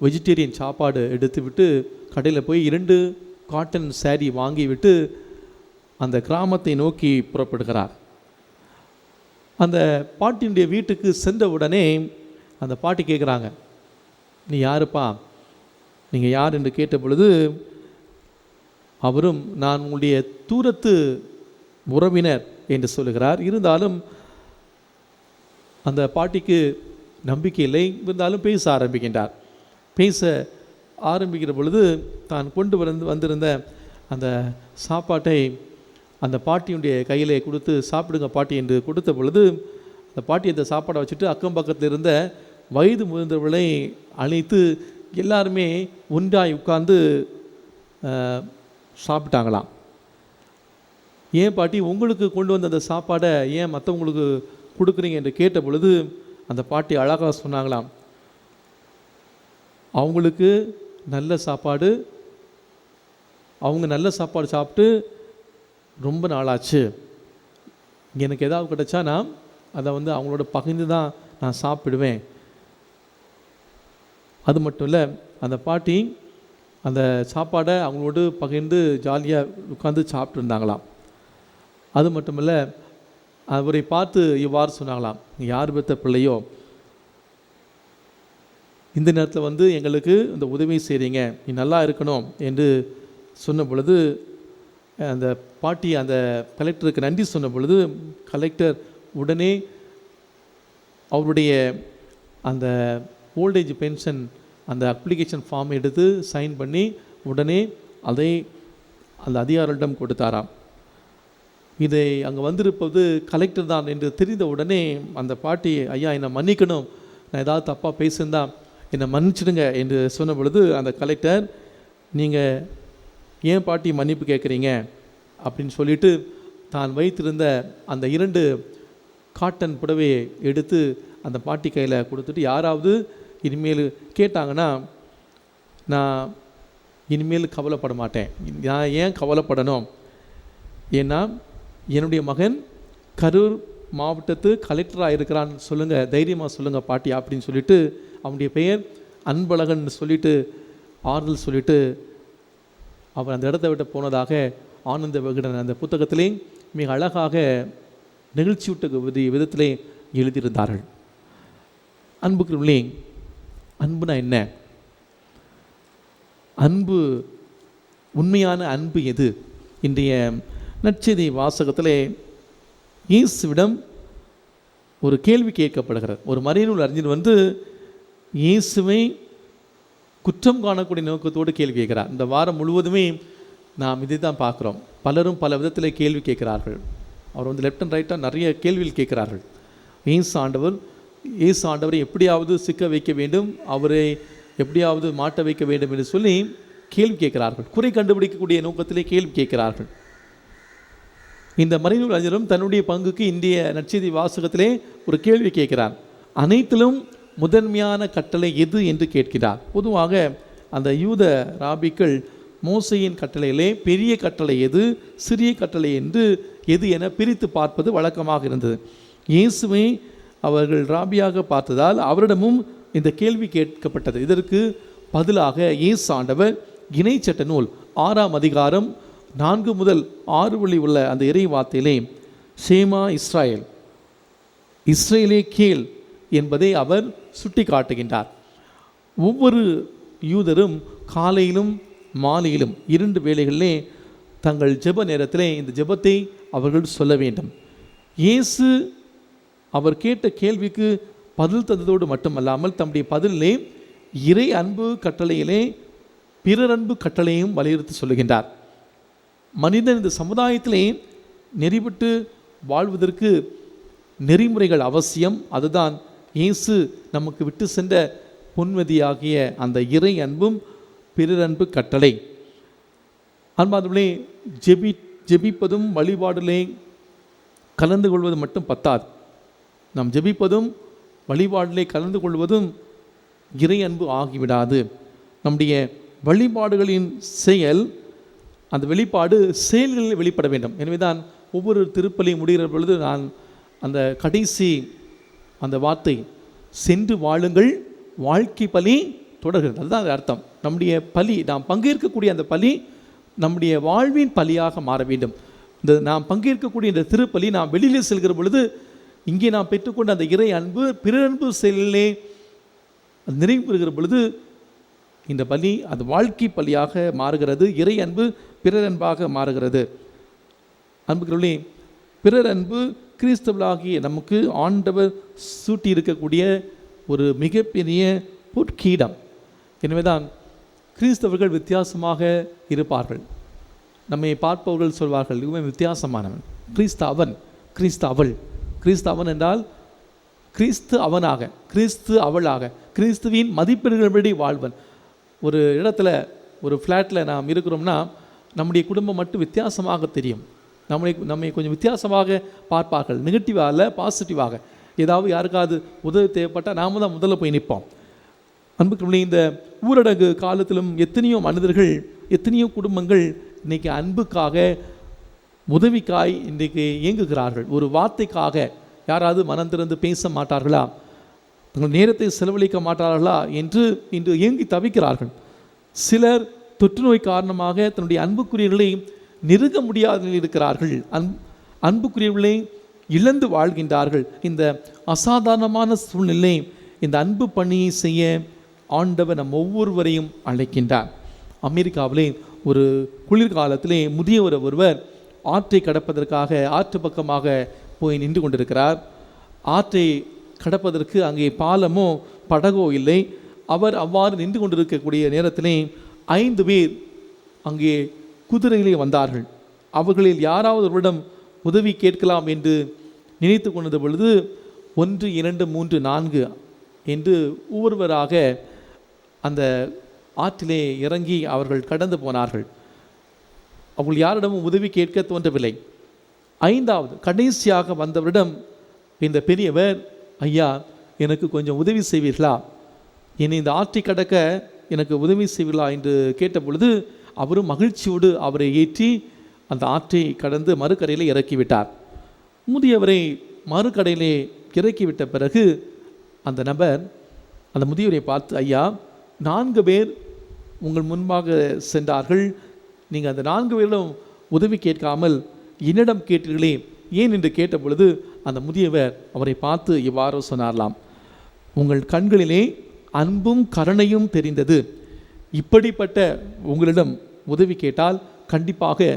Speaker 2: வெஜிடேரியன் சாப்பாடு எடுத்துவிட்டு கடையில் போய் 2 காட்டன் சாரி வாங்கிவிட்டு அந்த கிராமத்தை நோக்கி புறப்படுகிறார். அந்த பாட்டியுடைய வீட்டுக்கு சென்ற உடனே அந்த பாட்டி கேட்குறாங்க, நீ யாருப்பா, நீங்கள் யார் என்று கேட்ட பொழுது அவரும் நான் உங்களுடைய தூரத்து உறவினர் என்று சொல்லுகிறார். இருந்தாலும் அந்த பாட்டிக்கு நம்பிக்கை இல்லை. இருந்தாலும் பேச ஆரம்பிக்கின்றார். பேச ஆரம்பிக்கிற பொழுது தான் கொண்டு வந்திருந்த அந்த சாப்பாட்டை அந்த பாட்டியுடைய கையிலே கொடுத்து, சாப்பிடுங்க பாட்டி என்று கொடுத்த பொழுது அந்த பாட்டி அந்த சாப்பாடை வச்சுட்டு அக்கம் பக்கத்தில் இருந்த வயது முதிர்ந்தவர்களை அழைத்து எல்லாருமே ஒன்றாய் உட்கார்ந்து சாப்பிட்டாங்களாம். ஏன் பாட்டி உங்களுக்கு கொண்டு வந்த அந்த சாப்பாடை ஏன் மற்றவங்களுக்கு கொடுக்குறீங்க என்று கேட்ட பொழுது அந்த பாட்டி அழகாக சொன்னாங்களாம், அவங்களுக்கு நல்ல சாப்பாடு, அவங்க நல்ல சாப்பாடு சாப்பிட்டு ரொம்ப நாளாச்சு. எனக்கு ஏதாவது கிடைச்சா நான் அதை அவங்களோட பகிர்ந்து தான் நான் சாப்பிடுவேன். அது மட்டும் இல்லை, அந்த பாட்டி அந்த சாப்பாடை அவங்களோடு பகிர்ந்து ஜாலியாக உட்காந்து சாப்பிட்ருந்தாங்களாம். அது மட்டும் இல்லை, அவரை பார்த்து இவ்வாறு சொன்னாங்களாம், யார் பெற்ற பிள்ளையோ இந்த நேரத்தில் எங்களுக்கு இந்த உதவி செய்கிறீங்க, நீ நல்லா இருக்கணும் என்று சொன்ன பொழுது அந்த பாட்டி அந்த கலெக்டருக்கு நன்றி சொன்ன பொழுது கலெக்டர் உடனே அவருடைய அந்த ஓல்டேஜ் பென்ஷன் அந்த அப்ளிகேஷன் ஃபார்ம் எடுத்து சைன் பண்ணி உடனே அதை அந்த அதிகாரிகளிடம் கொடுத்தாராம். இதை அங்கே வந்திருப்பது கலெக்டர் தான் என்று தெரிந்த உடனே அந்த பாட்டி, ஐயா என்னை மன்னிக்கணும், நான் ஏதாவது தப்பாக பேசியிருந்தா என்னை மன்னிச்சிடுங்க என்று சொன்ன பொழுது அந்த கலெக்டர், நீங்கள் ஏன் பாட்டி மன்னிப்பு கேட்குறீங்க அப்படின்னு சொல்லிட்டு தான் வைத்திருந்த அந்த 2 காட்டன் புடவையை எடுத்து அந்த பாட்டி கையில் கொடுத்துட்டு, யாராவது இனிமேல் கேட்டாங்கன்னா நான் இனிமேல் கவலைப்பட மாட்டேன். நான் ஏன் கவலைப்படணும்? ஏன்னா என்னுடைய மகன் கரூர் மாவட்டத்து கலெக்டராக இருக்கிறான்னு சொல்லுங்கள், தைரியமாக சொல்லுங்கள் பாட்டி அப்படின்னு சொல்லிட்டு அவனுடைய பெயர் அன்பழகன் சொல்லிட்டு ஆறுதல் சொல்லிட்டு அவர் அந்த இடத்த விட்டு போனதாக ஆனந்த விகடன் அந்த புத்தகத்திலே மிக அழகாக நிகழ்ச்சியூட்ட விதத்திலே எழுதியிருந்தார்கள். அன்புக்குள்ளே, அன்புனா என்ன? அன்பு, உண்மையான அன்பு எது? இன்றைய நற்செய்தி வாசகத்திலே இயேசுவிடம் ஒரு கேள்வி கேட்கப்படுகிறது. ஒரு மறைநூல் அறிஞர் வந்து இயேசுவை குற்றம் காணக்கூடிய நோக்கத்தோடு கேள்வி கேட்கிறார். இந்த வாரம் முழுவதுமே நாம் இதை தான் பார்க்குறோம். பலரும் பல விதத்தில் கேள்வி கேட்கிறார்கள். அவர் வந்து லெஃப்ட் அண்ட் ரைட்டாக நிறைய கேள்விகள் கேட்கிறார்கள். இயேசு ஆண்டவரை எப்படியாவது சிக்க வைக்க வேண்டும், அவரை எப்படியாவது மாட்ட வைக்க வேண்டும் என்று சொல்லி கேள்வி கேட்கிறார்கள். குறை கண்டுபிடிக்கக்கூடிய நோக்கத்திலே கேள்வி கேட்கிறார்கள். இந்த மறைநூல் அறிஞரும் தன்னுடைய பங்குக்கு இந்திய நற்செய்தி வாசகத்திலே ஒரு கேள்வி கேட்கிறார். அனைத்திலும் முதன்மையான கட்டளை எது என்று கேட்கிறார். பொதுவாக அந்த யூத ராபிக்கள் மோசையின் கட்டளையிலே பெரிய கட்டளை எது, சிறிய கட்டளை என்று எது என பிரித்து பார்ப்பது வழக்கமாக இருந்தது. இயேசுவை அவர்கள் ராபியாக பார்த்ததால் அவரிடமும் இந்த கேள்வி கேட்கப்பட்டது. இதற்கு பதிலாக இயேசு ஆண்டவர் இணைச்சட்ட நூல் 6ஆம் அதிகாரம் 4 முதல் 6 வழி உள்ள அந்த இறை வார்த்தையிலே சேமா இஸ்ராயேல், இஸ்ரேலே கேள் என்பதை அவர் சுட்டி காட்டுகின்றார். ஒவ்வொரு யூதரும் காலையிலும் மாலையிலும் 2 வேளைகளிலே தங்கள் ஜெப நேரத்திலே இந்த ஜெபத்தை அவர்கள் சொல்ல வேண்டும். இயேசு அவர் கேட்ட கேள்விக்கு பதில் தந்ததோடு மட்டுமல்லாமல் தம்முடைய பதிலே இறை அன்பு கட்டளையிலே பிறர் அன்பு கட்டளையும் வலியுறுத்தி சொல்லுகின்றார். மனிதன் இந்த சமுதாயத்திலே நெறிவிட்டு வாழ்வதற்கு நெறிமுறைகள் அவசியம். அதுதான் இயேசு நமக்கு விட்டு சென்ற பொன்மதியாகிய அந்த இறை அன்பும் பிறர் அன்பு கட்டளை. அன்பார்ந்தவர்களே, ஜெபிப்பதும் வழிபாடுலே கலந்து கொள்வது மட்டும் பத்தாது. நாம் ஜெபிப்பதும் வழிபாடிலே கலந்து கொள்வதும் இறை அன்பு ஆகிவிடாது. நம்முடைய வழிபாடுகளின் செயல், அந்த வெளிப்பாடு செயல்களில் வெளிப்பட வேண்டும். எனவே தான் ஒவ்வொரு திருப்பலி முடிகிற பொழுது நான் அந்த கடைசி அந்த வார்த்தை, சென்று வாழுங்கள் வாழ்க்கை பலி தொடர்கிறது. அதுதான் அது அர்த்தம். நம்முடைய பலி, நாம் பங்கேற்கக்கூடிய அந்த பலி நம்முடைய வாழ்வின் பலியாக மாற வேண்டும். இந்த நாம் பங்கேற்கக்கூடிய இந்த திருப்பலி நாம் வெளியில் செல்கிற பொழுது இங்கே நாம் பெற்றுக்கொண்ட அந்த இறை அன்பு பிறர் அன்பு செயலிலே நிறைவு பெறுகிற பொழுது இந்த பலி அது வாழ்க்கை பலியாக மாறுகிறது. இறை அன்பு பிறர் அன்பாக மாறுகிறது. அன்புகளே, பிறர் அன்பு கிறிஸ்தவர்களாகிய நமக்கு ஆண்டவர் சூட்டி இருக்கக்கூடிய ஒரு மிகப்பெரிய பொற்கீடம். எனவேதான் கிறிஸ்தவர்கள் வித்தியாசமாக இருப்பார்கள். நம்மை பார்ப்பவர்கள் சொல்வார்கள், இவன் வித்தியாசமானவன், கிறிஸ்தவன், கிறிஸ்தவள். கிறிஸ்தவன் என்றால் கிறிஸ்து அவனாக, கிறிஸ்து அவளாக, கிறிஸ்துவின் மதிப்பீடுகளபடி வாழ்வன். ஒரு இடத்துல, ஒரு ஃப்ளாட்டில் நாம் இருக்கிறோம்னா நம்முடைய குடும்பம் மட்டும் வித்தியாசமாக தெரியும். நம்மை கொஞ்சம் வித்தியாசமாக பார்ப்பார்கள். நெகட்டிவாக இல்லை, பாசிட்டிவாக. ஏதாவது யாருக்காவது உதவி தேவைப்பட்டால் நாம் தான் முதல்ல போய் நிற்போம். அன்புக்குள்ளே, இந்த ஊரடங்கு காலத்திலும் எத்தனையோ மனிதர்கள், எத்தனையோ குடும்பங்கள் இன்றைக்கி அன்புக்காக, உதவிக்காய் இன்றைக்கு இயங்குகிறார்கள். ஒரு வார்த்தைக்காக யாராவது மனம் திறந்து பேச மாட்டார்களா, தங்கள் நேரத்தை செலவழிக்க மாட்டார்களா என்று இன்று இயங்கி தவிக்கிறார்கள். சிலர் தொற்று நோய் காரணமாக தன்னுடைய அன்புக்குரியவர்களை நெருங்க முடியாத இருக்கிறார்கள். அன்புக்குரியவர்களை இழந்து வாழ்கின்றார்கள். இந்த அசாதாரணமான சூழ்நிலை, இந்த அன்பு பணியை செய்ய ஆண்டவர் நம் ஒவ்வொருவரையும் அழைக்கின்றார். அமெரிக்காவிலே ஒரு குளிர்காலத்திலே முதியவர் ஒருவர் ஆற்றை கடப்பதற்காக ஆற்று பக்கமாக போய் நின்று கொண்டிருக்கிறார். ஆற்றை கடப்பதற்கு அங்கே பாலமோ படகோ இல்லை. அவர் அவ்வாறு நின்று கொண்டிருக்கக்கூடிய நேரத்திலே 5 பேர் அங்கே குதிரையிலே வந்தார்கள். அவர்களில் யாராவது ஒருவரிடம் உதவி கேட்கலாம் என்று நினைத்து கொண்ட பொழுது 1, 2, 3, 4 என்று ஒவ்வொருவராக அந்த ஆற்றிலே இறங்கி அவர்கள் கடந்து போனார்கள். அவர்கள் யாரிடமும் உதவி கேட்க தோன்றவில்லை. 5வது கடைசியாக வந்தவரிடம் இந்த பெரியவர், ஐயா எனக்கு கொஞ்சம் உதவி செய்வீர்களா, என்னை இந்த ஆற்றை கடக்க எனக்கு உதவி செய்வீர்களா என்று கேட்ட பொழுது அவரும் மகிழ்ச்சியோடு அவரை ஏற்றி அந்த ஆற்றை கடந்து மறுக்கரையிலே இறக்கிவிட்டார். முதியவரை மறுக்கரையிலே இறக்கிவிட்ட பிறகு அந்த நபர் அந்த முதியவரை பார்த்து, ஐயா 4 பேர் உங்கள் முன்பாக சென்றார்கள், நீங்கள் அந்த 4 பேரிடம் உதவி கேட்காமல் என்னிடம் கேட்டீர்களே ஏன் என்று கேட்ட பொழுது அந்த முதியவர் அவரை பார்த்து இவ்வாறு சொன்னார்லாம், உங்கள் கண்களிலே அன்பும் கருணையும் தெரிந்தது, இப்படிப்பட்ட உங்களிடம் உதவி கேட்டால் கண்டிப்பாக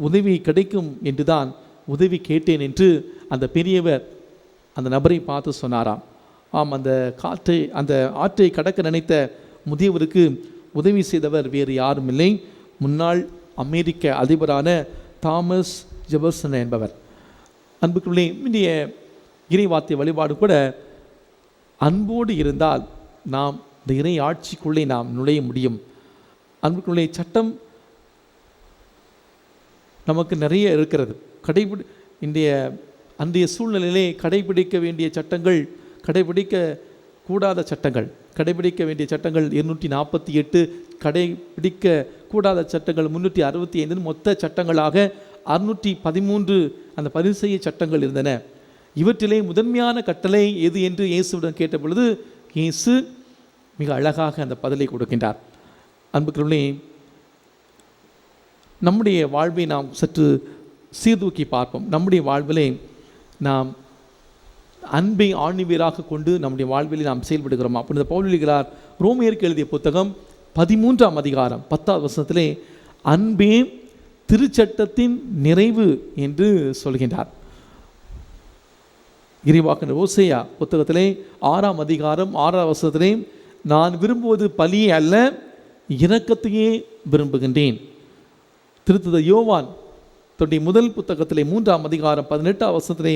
Speaker 2: உதவி கிடைக்கும் என்றுதான் உதவி கேட்டேன் என்று அந்த பெரியவர் அந்த நபரை பார்த்து சொன்னாராம். ஆம், அந்த ஆற்றை கடக்க நினைத்த முதியவருக்கு உதவி செய்தவர் வேறு யாரும் இல்லை, முன்னாள் அமெரிக்க அதிபரான தாமஸ் ஜெபர்சன் என்பவர். அன்புக்குள்ளே இன்றைய இறைவார்த்தை வழிபாடு கூட அன்போடு இருந்தால் நாம் இந்த இறை ஆட்சிக்குள்ளே நாம் நுழைய முடியும். அன்புக்குள்ளே சட்டம் நமக்கு நிறைய இருக்கிறது. அன்றைய சூழ்நிலையிலே கடைபிடிக்க வேண்டிய சட்டங்கள், கடைபிடிக்க கூடாத சட்டங்கள், கடைபிடிக்க வேண்டிய சட்டங்கள் 248, கடைபிடிக்க கூடாத சட்டங்கள் 365, மொத்த சட்டங்களாக 613 அந்த பரிசெய்ய சட்டங்கள் இருந்தன. இவற்றிலே முதன்மையான கட்டளை எது என்று இயேசுவிடம் கேட்ட பொழுது இயேசு மிக அழகாக அந்த பதிலை கொடுக்கின்றார். அன்புக்குள்ளே நம்முடைய வாழ்வை நாம் சற்று சீர்தூக்கி பார்ப்போம். நம்முடைய வாழ்விலே நாம் அன்பை ஆணிவேராக கொண்டு நம்முடைய வாழ்வில் நாம் செயல்படுகிறோம். அப்படி பவுல் எழுதுகிறார், ரோமியருக்கு எழுதிய புத்தகம் 13ஆம் அதிகாரம் 10வது வசனத்திலே அன்பே திருச்சட்டத்தின் நிறைவு என்று சொல்கின்றார். இறைவாக்கினர் ஓசேயா புத்தகத்திலே 6ஆம் அதிகாரம் 6வது வசனத்திலே நான் விரும்புவது பலியை அல்ல இரக்கத்தையே விரும்புகின்றேன். திருத்துத யோவான் தன்னுடைய முதல் புத்தகத்திலே 3ஆம் அதிகாரம் 18வது வசனத்திலே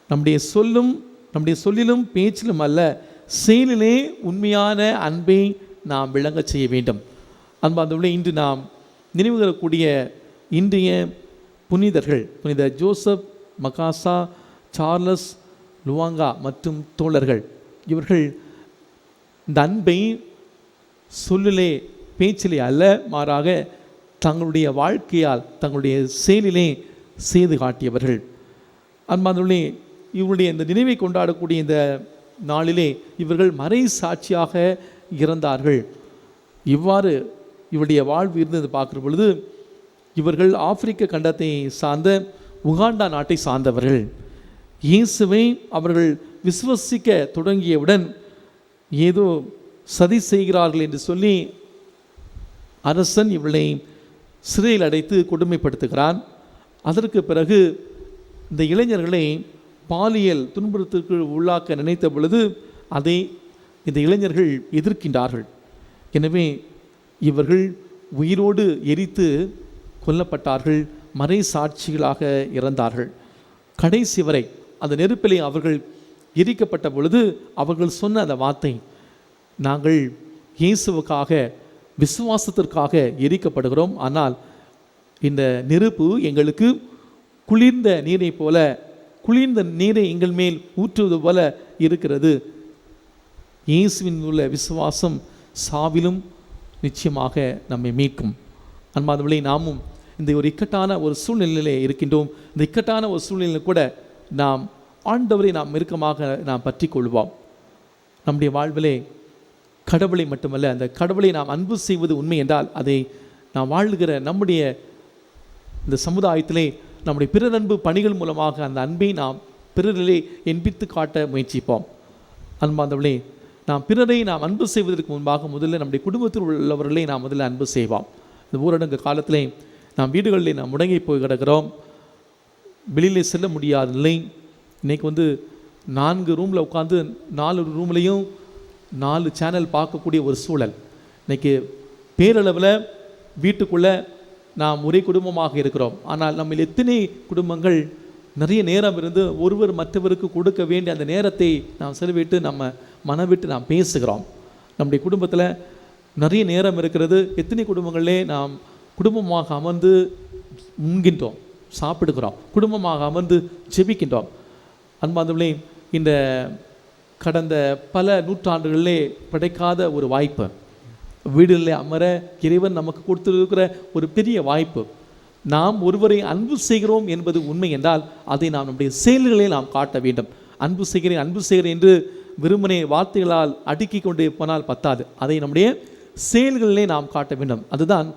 Speaker 2: நம்முடைய சொல்லிலும் பேச்சிலும் அல்ல செயலிலே உண்மையான அன்பை நாம் விளங்க செய்ய வேண்டும். அன்பார்ந்தவர்களே, இன்று நாம் நினைவுகூறக்கூடிய இன்றைய புனிதர்கள், புனித ஜோசப், மகாசா, சார்லஸ், லுவாங்கா மற்றும் தோழர்கள், இவர்கள் இந்த அன்பை சொல்லிலே பேச்சிலே அல்ல மாறாக தங்களுடைய வாழ்க்கையால் தங்களுடைய செயலிலே செய்து காட்டியவர்கள். அன்பார்ந்தவர்களே, இவருடைய இந்த நினைவை கொண்டாடக்கூடிய இந்த நாளிலே இவர்கள் மறை சாட்சியாக இறந்தார்கள். இவ்வாறு இவருடைய வாழ்வு இருந்தது பார்க்குற பொழுது இவர்கள் ஆப்பிரிக்க கண்டத்தை சார்ந்த உகாண்டா நாட்டை சார்ந்தவர்கள். இயேசுவை அவர்கள் விசுவசிக்க தொடங்கியவுடன் ஏதோ சதி செய்கிறார்கள் என்று சொல்லி அரசன் இவர்களை சிறையில் அடைத்து கொடுமைப்படுத்துகிறான். அதற்கு பிறகு இந்த இளைஞர்களை பாலியல் துன்புறுத்தலுக்கு உள்ளாக்க நினைத்த பொழுது அதை இந்த இளைஞர்கள் எதிர்க்கின்றார்கள். எனவே இவர்கள் உயிரோடு எரித்து கொல்லப்பட்டார்கள், மறை சாட்சிகளாக இறந்தார்கள். கடைசி வரை அந்த நெருப்பிலே அவர்கள் எரிக்கப்பட்ட பொழுது அவர்கள் சொன்ன அந்த வார்த்தை, நாங்கள் இயேசுவுக்காக விசுவாசத்திற்காக எரிக்கப்படுகிறோம், ஆனால் இந்த நெருப்பு எங்களுக்கு குளிர்ந்த நீரை போல, குளிர்ந்த நீரை எங்கள் மேல் ஊற்றுவது போல இருக்கிறது. இயேசுவின் உள்ள விசுவாசம் சாவிலும் நிச்சயமாக நம்மை மீட்கும். அன்பார்ந்தவர்களே, நாமும் இந்த ஒரு இக்கட்டான ஒரு சூழ்நிலையிலே இருக்கின்றோம். இந்த இக்கட்டான ஒரு சூழ்நிலையில் கூட நாம் ஆண்டவரை நாம் நெருக்கமாக நாம் பற்றி கொள்வோம். நம்முடைய வாழ்விலே கடவுளை மட்டுமல்ல, அந்த கடவுளை நாம் அன்பு செய்வது உண்மை என்றால் அதை நாம் வாழ்கிற நம்முடைய இந்த சமுதாயத்திலே நம்முடைய பிறர் அன்பு பணிகள் மூலமாக அந்த அன்பை நாம் பிறரிலே என்பித்து காட்ட முயற்சிப்போம். அன்பார்ந்தவர்களே, நாம் பிறரை நாம் அன்பு செய்வதற்கு முன்பாக முதல்ல நம்முடைய குடும்பத்தில் உள்ளவர்களை நாம் முதல்ல அன்பு செய்வோம். இந்த ஊரடங்கு காலத்திலே நாம் வீடுகளிலே நாம் முடங்கி போய் கிடக்கிறோம், வெளியிலே செல்ல முடியாத நிலை. இன்றைக்கி 4 ரூமில் உட்காந்து 4 ரூம்லேயும் 4 சேனல் பார்க்கக்கூடிய ஒரு சூழல். இன்றைக்கி பேரளவில் வீட்டுக்குள்ளே நாம் ஒரே குடும்பமாக இருக்கிறோம். ஆனால் நம்ம எத்தனை குடும்பங்கள் நிறைய நேரம் இருந்து ஒருவர் மற்றவருக்கு கொடுக்க வேண்டிய அந்த நேரத்தை நாம் செலவிட்டு நம்ம மனவிட்டு நாம் பேசுகிறோம். நம்முடைய குடும்பத்தில் நிறைய நேரம் இருக்கிறது. எத்தனை குடும்பங்களே நாம் குடும்பமாக அமர்ந்து உண்கின்றோம், சாப்பிடுகிறோம், குடும்பமாக அமர்ந்து ஜெபிக்கின்றோம். அன்பார்ந்தவர்களே, இந்த கடந்த பல நூற்றாண்டுகளிலே கிடைக்காத ஒரு வாய்ப்பு, வீடுகளில் அமர இறைவன் நமக்கு கொடுத்திருக்கிற ஒரு பெரிய வாய்ப்பு. நாம் ஒருவரை அன்பு செய்கிறோம் என்பது உண்மை என்றால் அதை நாம் நம்முடைய செயல்களை நாம் காட்ட வேண்டும். அன்பு செய்கிறேன் அன்பு செய்கிறேன் என்று வெறுமனே வார்த்தைகளால் அடுக்கி கொண்டு போனால் பத்தாது, அதை நம்முடைய செயல்களிலே நாம் காட்ட வேண்டும். அதுதான்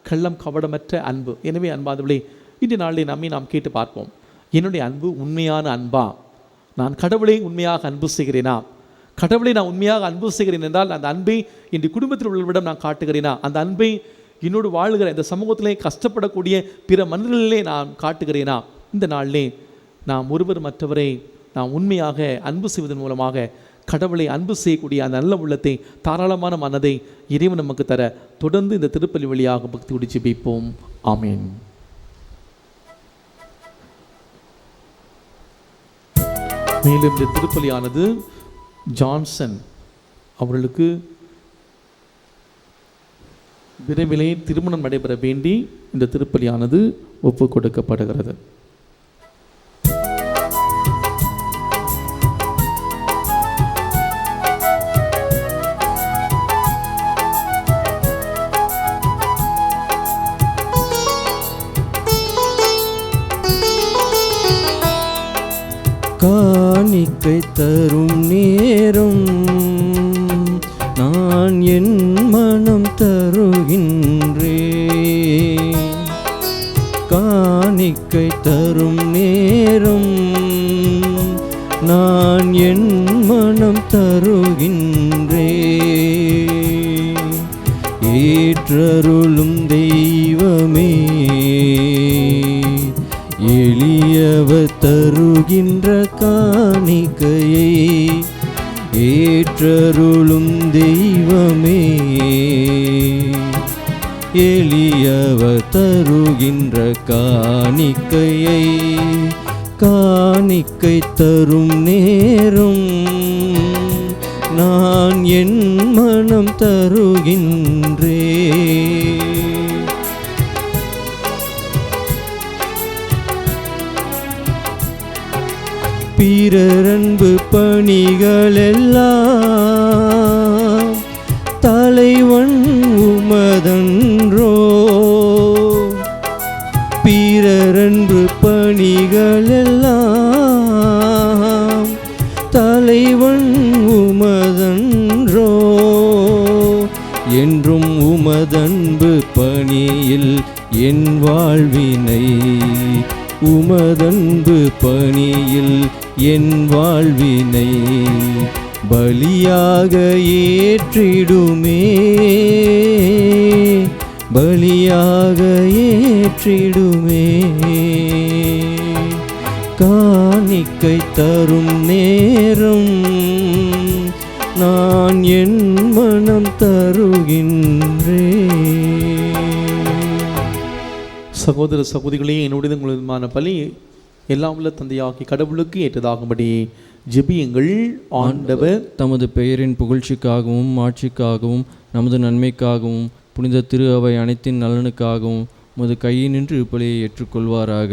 Speaker 2: கள்ளம் கபடமற்ற அன்பு. எனவே அன்பாதவர்களே, இன்றைய நாளிலே நாம் கேட்டு பார்ப்போம். என்னுடைய அன்பு உண்மையான அன்பா? நான் கடவுளை உண்மையாக அன்பு செய்கிறேனா? கடவுளை நான் உண்மையாக அன்பு செய்கிறேன் என்றால் அந்த அன்பை இன்று குடும்பத்தில் உள்ளவரிடம் நான் காட்டுகிறேனா? அந்த அன்பை என்னோடு வாழுகிற இந்த சமூகத்திலே கஷ்டப்படக்கூடிய பிற மனிதர்களிலே நான் காட்டுகிறேனா? இந்த நாளிலே நாம் ஒருவர் மற்றவரை நாம் உண்மையாக அன்பு செய்வதன் மூலமாக கடவுளை அன்பு செய்யக்கூடிய அந்த நல்ல உள்ளத்தை, தாராளமான மனதை இறைவன் நமக்கு தர தொடர்ந்து இந்த திருப்பலி வழியாக பக்தியோடு ஜெபிப்போம். ஆமீன். மேலும் இந்த திருப்பலியானது ஜான்சன் அவர்களுக்கு விரைவிலே திருமணம் நடைபெற வேண்டி இந்த திருப்பலியானது ஒப்பு கொடுக்கப்படுகிறது.
Speaker 1: காணிக்கை தரும் நேரம் நான் என் மனம் தருகின்றேன். காணிக்கை தரும் நேரம் நான் என் மனம் தருகின்றேன். ஏற்றருளும் தெய்வமே, எளியவர் தருகின்ற காணிக்கையை ஏற்றருளும் தெய்வமே, எளியவர் தருகின்ற காணிக்கையை. காணிக்கை தரும் நேரம் நான் என் மனம் தருகின்றேன். பிறரன்பு பணிகளெல்லாம் தலைவன் உமதன்றோ. பிறரன்பு பணிகளெல்லாம் தலைவன் உமதன்றோ. என்றும் உமதன்பு பணியில் என் வாழ்வினை, உமதன்பு பணியில் என் வாழ்வினை பலியாக ஏற்றிடுமே, பலியாக ஏற்றிடுமே. காணிக்கை தரும் நேரம் நான் என் மனம் தருகின்றேன்.
Speaker 2: சகோதர சகோதரிகளே, என்னுடைய உங்களுமான பலி எல்லாம் உள்ள தந்தையாகி கடவுளுக்கு ஏற்றதாகும்படி ஜெபியுங்கள். ஆண்டவர்
Speaker 1: தமது பெயரின் புகழ்ச்சிக்காகவும் ஆட்சிக்காகவும் நமது நன்மைக்காகவும் புனித திரு அவை அனைத்தின் நலனுக்காகவும் உமது கையினின்று இப்பலியை ஏற்றுக்கொள்வாராக.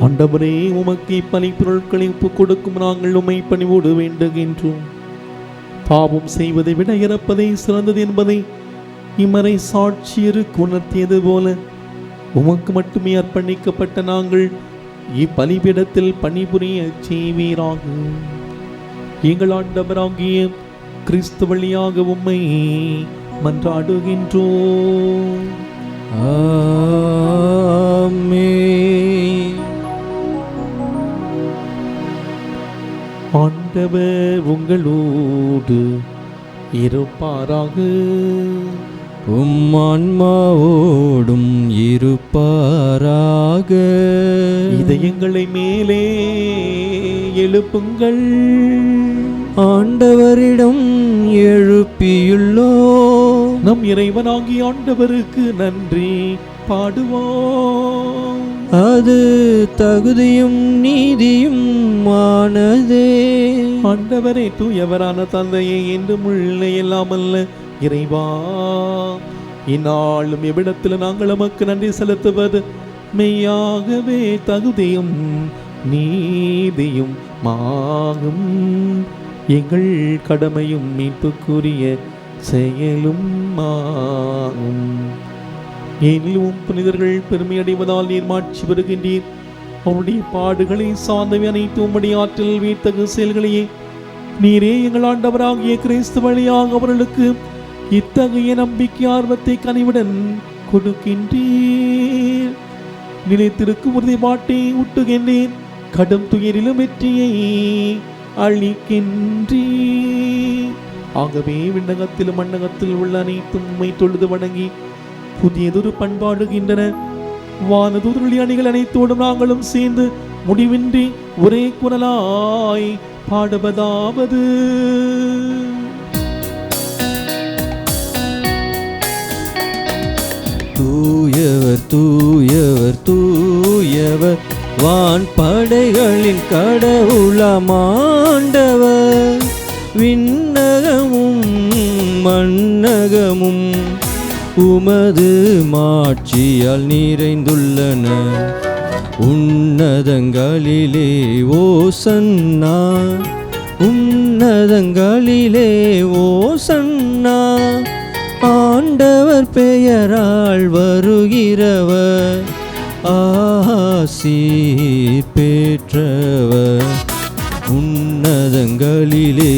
Speaker 2: ஆண்டவரே, உமக்கு இப்பலி பொருட்களை ஒப்புக் கொடுக்கும் நாங்கள் உம்மை பணிவோடு வேண்டுகின்றோம். பாவம் செய்வதை விட இறப்பதை சிறந்தது என்பதை இம்மறை சாட்சியருக்கு உணர்த்தியது போல உமக்கு மட்டுமே அர்ப்பணிக்கப்பட்ட நாங்கள் இப்பலிபீடத்தில் பணிபுரிய செய்வீராக. எங்கள் ஆண்டவராகிய கிறிஸ்து வழியாக உம்மை மன்றாடுகின்றோம்.
Speaker 1: ஆமென்.
Speaker 2: ஆண்டவர் உங்களோடு இருப்பாராக.
Speaker 1: உம் ஆன்மாவோடும் இருப்பாராக.
Speaker 2: இதயங்களை மேலே எழுப்புங்கள்.
Speaker 1: ஆண்டவரிடம் எழுப்பியுள்ளோம்,
Speaker 2: நம் இறைவனாகிய ஆண்டவருக்கு நன்றி பாடுவோம்.
Speaker 1: அது தகுதியும் நீதியும் ஆனதே.
Speaker 2: ஆண்டவரே, தூயவரான தந்தையே, என்றும் உள்ள எல்லாமல்ல இறைவா, இந்நாளும் எவ்விடத்தில் நாங்கள் நமக்கு நன்றி செலுத்துவது மெய்யாகவே தகுதியும் நீதியும் ஆகும். எங்கள் கடமையும் மீட்புக்குரிய செயலும் ஆகும். ஏனிலும் புனிதர்கள் பெருமை அடைவதால் நீர் மாட்சி பெறுகின்றீர். அவருடைய பாடுகளை சார்ந்தவை அனைத்து உம்முடைய ஆற்றல் வீத்தகு செயல்களையே நீரே எங்கள் ஆண்டவராகிய கிறிஸ்து வழியாக அவர்களுக்கு இத்தகைய நம்பிக்கை ஆர்வத்தை கனிவுடன் கொடுக்கின்றீர். நிலைத்திருக்கும் உறுதிப்பாட்டை ஊட்டுகின்றேன். கடும் துயரிலும் வெற்றியை அளிக்கின்றீர். ஆகவே விண்ணகத்திலும் மண்ணகத்தில் உள்ள அனைத்தும் உம்மை தொழுது வணங்கி புதியதொரு பண்பாடுகின்றன. வானதூதர்களுடைய அணிகள் அனைத்தோடும் நாங்களும் சேர்ந்து முடிவின்றி ஒரே குரலாய் பாடுவதாவது:
Speaker 1: தூயவர் தூயவர் தூயவர், வான் படைகளின் கடவுளமாண்டவர். விண்ணகமும் மண்ணகமும் உமது மாட்சியால் நிறைந்துள்ளன. உன்னதங்களிலே ஓசன்னா, உன்னதங்களிலே ஓசன்னா. ஆண்டவர் பெயரால் வருகிறவர் ஆசீர் பெற்றவர். உன்னதங்களிலே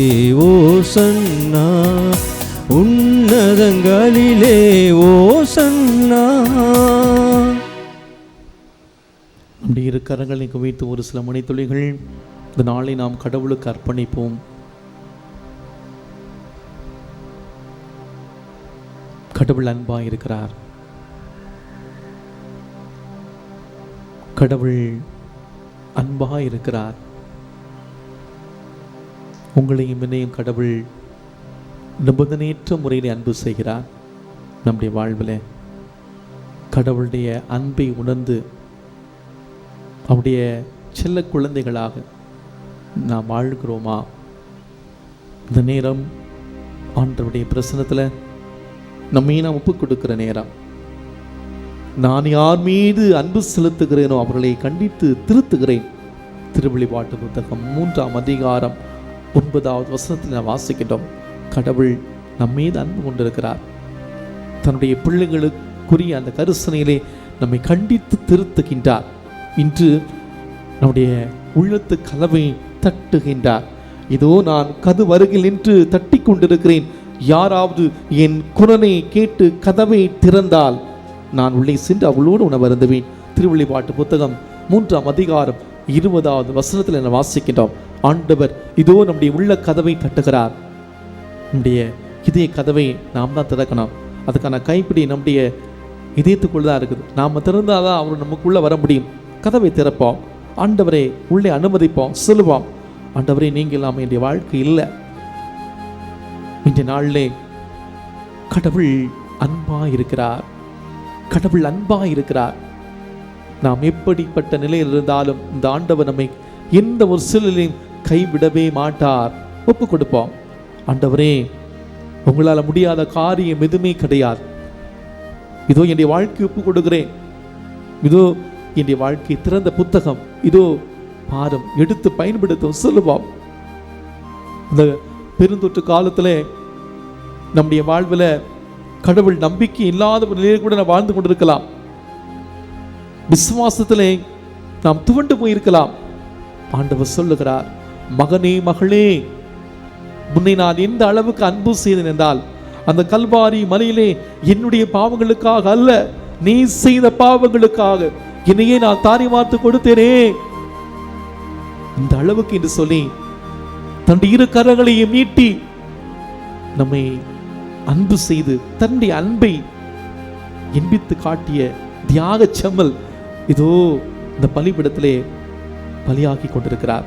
Speaker 1: ஓசன்னா, உன்னதங்களிலே ஓசன்னா.
Speaker 2: நம்முடைய இரு கரங்களை குவித்து ஒரு சில மணித்துளிகள் இந்த நாளை நாம் கடவுளுக்கு அர்ப்பணிப்போம். கடவுள் அன்பாய் இருக்கிறார். கடவுள் அன்பாய் இருக்கிறார். உங்களையும் என்னையும் கடவுள் நிபந்தனையற்ற முறையில் அன்பு செய்கிறார். நம்முடைய வாழ்வில் கடவுளுடைய அன்பை உணர்ந்து அவருடைய செல்ல குழந்தைகளாக நாம் வாழ்கிறோமா? இந்த நேரம் ஆண்டவருடைய பிரசன்னத்தில் நம்மை நாம் ஒப்புக் கொடுக்கிற நேரம். நான் யார் மீது அன்பு செலுத்துகிறேனோ அவர்களை கண்டித்து திருத்துகிறேன். திருவெளிப்பாட்டு புத்தகம் 3ஆம் அதிகாரம் 9வது வசனத்தில் நாம் வாசிக்கின்றோம். கடவுள் நம் மீது அன்பு கொண்டிருக்கிறார். தன்னுடைய பிள்ளைகளுக்குரிய அந்த கரிசனையிலே நம்மை கண்டித்து திருத்துகின்றார். இன்று நம்முடைய உள்ளத்து கதவை தட்டுகின்றார். இதோ நான் கதவு அருகில் நின்று தட்டி கொண்டிருக்கிறேன். யாராவது என் குரலை கேட்டு கதவை திறந்தால் நான் உள்ளே சென்று அவளோடு உணவருந்துவேன். திருவெளிப்பாட்டு புத்தகம் 3ஆம் அதிகாரம் 20வது வசனத்தில் என்ன வாசிக்கின்றோம். ஆண்டவர் இதோ நம்முடைய உள்ள கதவை தட்டுகிறார். நம்முடைய இதய கதவை நாம் தான் திறக்கணும். அதுக்கான கைப்பிடி நம்முடைய இதயத்துக்குள்ள தான் இருக்குது. நாம் திறந்தாதான் அவர் நமக்குள்ள வர முடியும். கதவை திறப்போம். ஆண்டவரை உள்ளே அனுமதிப்போம். சொல்லுவோம், ஆண்டவரே நீங்கள் இல்லாமல் என்னுடைய வாழ்க்கை இல்லை. இந்த நாளிலே கடவுள் அன்பாய் இருக்கிறார். கடவுள் அன்பாய் இருக்கிறார். நாம் எப்படிப்பட்ட நிலையில் இருந்தாலும் இந்த ஆண்டவர் நம்மை எந்த ஒரு சூழலையும் கைவிடவே மாட்டார். ஒப்பு கொடுப்போம். ஆண்டவரே, உங்களால் முடியாத காரியம் எதுவுமே கிடையாது. இதோ என்னுடைய வாழ்க்கை ஒப்பு கொடுக்கிறேன். இதோ என்னுடைய வாழ்க்கை திறந்த புத்தகம். இதோ பாரம் எடுத்து பயன்படுத்தும். சொல்லுவோம். இந்த பெருந்தொற்று காலத்தில் நம்முடைய வாழ்வில் கடவுள் நம்பிக்கை இல்லாத ஒரு நிலையில் கூட நாம் வாழ்ந்து கொண்டிருக்கலாம். விசுவாசத்திலே நாம் துவண்டு போயிருக்கலாம். ஆண்டவர் சொல்லுகிறார், மகனே மகளே, முன்னை நான் எந்த அளவுக்கு அன்பு செய்தேன் என்றால் அந்த கல்வாரி மலையிலே என்னுடைய பாவங்களுக்காக அல்ல, நீ செய்த பாவங்களுக்காக என்னையே நான் தாரி வார்த்து கொடுத்தேனே. இந்த அளவுக்கு என்று சொல்லி தன்னுடைய இரு கரங்களையும் நீட்டி நம்மை அன்பு செய்து தன்னுடைய அன்பை எண்பித்து காட்டிய தியாக செம்மல் இதோ இந்த பலிபீடத்திலே பலியாகி கொண்டிருக்கிறார்.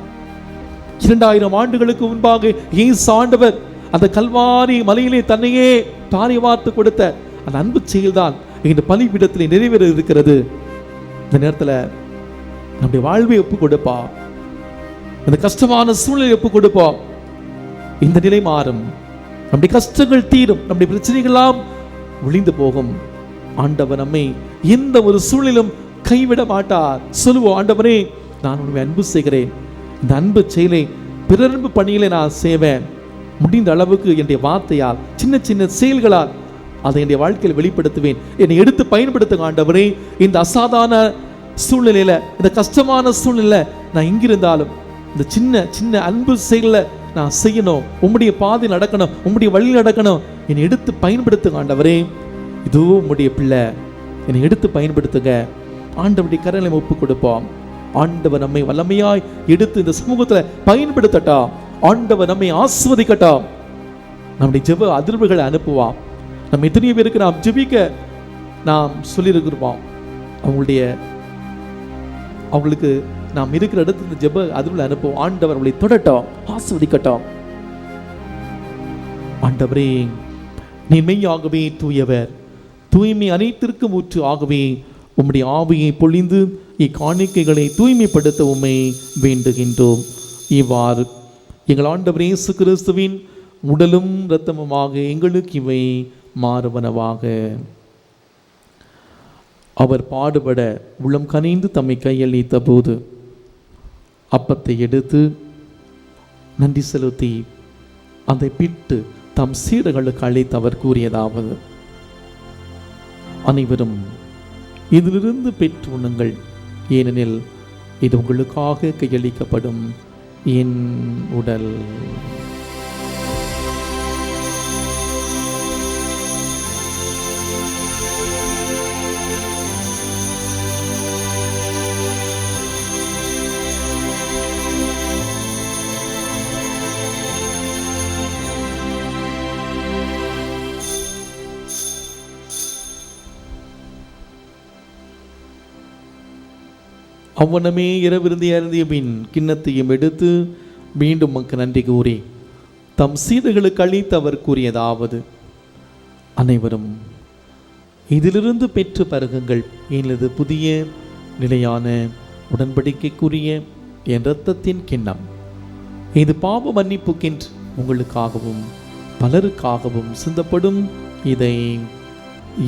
Speaker 2: 2000 ஆண்டுகளுக்கு முன்பாக இயேசு ஆண்டவர் அந்த கல்வாரி மலையிலே தன்னையே தாரை வார்த்து கொடுத்த அந்த அன்பு செயல்தான் இந்த பலிபீடத்தில் நிறைவேற இருக்கிறது. இந்த நேரத்தில் நம்முடைய வாழ்வை ஒப்பு கொடுப்பா, இந்த கஷ்டமான சூழ்நிலை ஒப்பு கொடுப்பா. இந்த நிலை மாறும், நம்முடைய கஷ்டங்கள் தீரும், நம்முடைய பிரச்சனைகள்லாம் ஒளிந்து போகும். ஆண்டவர் நம்மை எந்த ஒரு சூழலிலும் கைவிட மாட்டார். சொல்லுவோம், ஆண்டவரே நான் உண்மை அன்பு செய்கிறேன், இந்த அன்பு செயலை பிறன்பு பணிகளை நான் செய்வேன். முடிந்த அளவுக்கு என்னுடைய வார்த்தையால் சின்ன சின்ன செயல்களால் அதை என்னுடைய வாழ்க்கையில் வெளிப்படுத்துவேன். என்னை எடுத்து பயன்படுத்துங்க ஆண்டவரே. இந்த அசாதாரண சூழ்நிலையில, இந்த கஷ்டமான சூழ்நிலை நான் எங்கிருந்தாலும் இந்த சின்ன சின்ன அன்பு செயலை நான் செய்யணும், உம்முடைய பாதை நடக்கணும், உம்முடைய வழி நடக்கணும். என்னை எடுத்து பயன்படுத்துங்க ஆண்டவரே. இதோ உம்முடைய பிள்ளை, என்னை எடுத்து பயன்படுத்துங்க. ஆண்டவருடைய கரங்களை ஒப்பு கொடுப்போம். ஆண்டவர் நம்மை வல்லமையாய் எடுத்து இந்த சமூகத்தில் பயன்படுத்தட்டும். ஆண்டவர் நம்மை ஆஸ்வதிக்கட்டும். நம்முடைய ஜெப அதிர்வுகளை அனுப்புவான். நம்ம எத்தனையோ பேருக்கு நாம் ஜெபிக்க நாம் சொல்லியிருக்கிறோம். அவங்களுக்கு நாம் இருக்கிற இடத்துல இந்த ஜெப அதிர்வுகளை அனுப்புவோம். ஆண்டவர் அவளை தொடட்டும், ஆஸ்வதிக்கட்டும். ஆண்டவரே நீ மெய்யாகவே தூயவர், தூய்மை அனைத்திற்கும் ஊற்று. ஆகவே உம்முடைய ஆவியை பொழிந்து இக்காணிக்கைகளை தூய்மைப்படுத்த உம்மை வேண்டுகின்றோம். இவ்வாறு எங்கள் ஆண்டவர் இயேசு கிறிஸ்துவின் உடலும் இரத்தமுமாக எங்களுக்கு இவை மாறுவனவாக. அவர் பாடுபட உள்ளம் கனிந்து தம்மை கையளித்த போது அப்பத்தை எடுத்து நன்றி செலுத்தி அதை பிட்டு தம் சீடர்களுக்கு அழைத்து அவர் கூறியதாவது: அனைவரும் இதிலிருந்து பெற்று உண்ணுங்கள், ஏனெனில் இது உங்களுக்காக கையளிக்கப்படும் என் உடல். அவ்வனமே இரவிருந்தி அருந்திய பின் கிண்ணத்தையும் எடுத்து மீண்டும் மக்கள் நன்றி கூறி தம் சீடர்களுக்கு அளித்து அவர் கூறியதாவது: அனைவரும் இதிலிருந்து பெற்று பருகுங்கள், எனது புதிய நிலையான உடன்படிக்கைக்குரிய என் இரத்தத்தின் கிண்ணம். இது பாவ மன்னிப்புக்கென்று உங்களுக்காகவும் பலருக்காகவும் சிந்தப்படும். இதை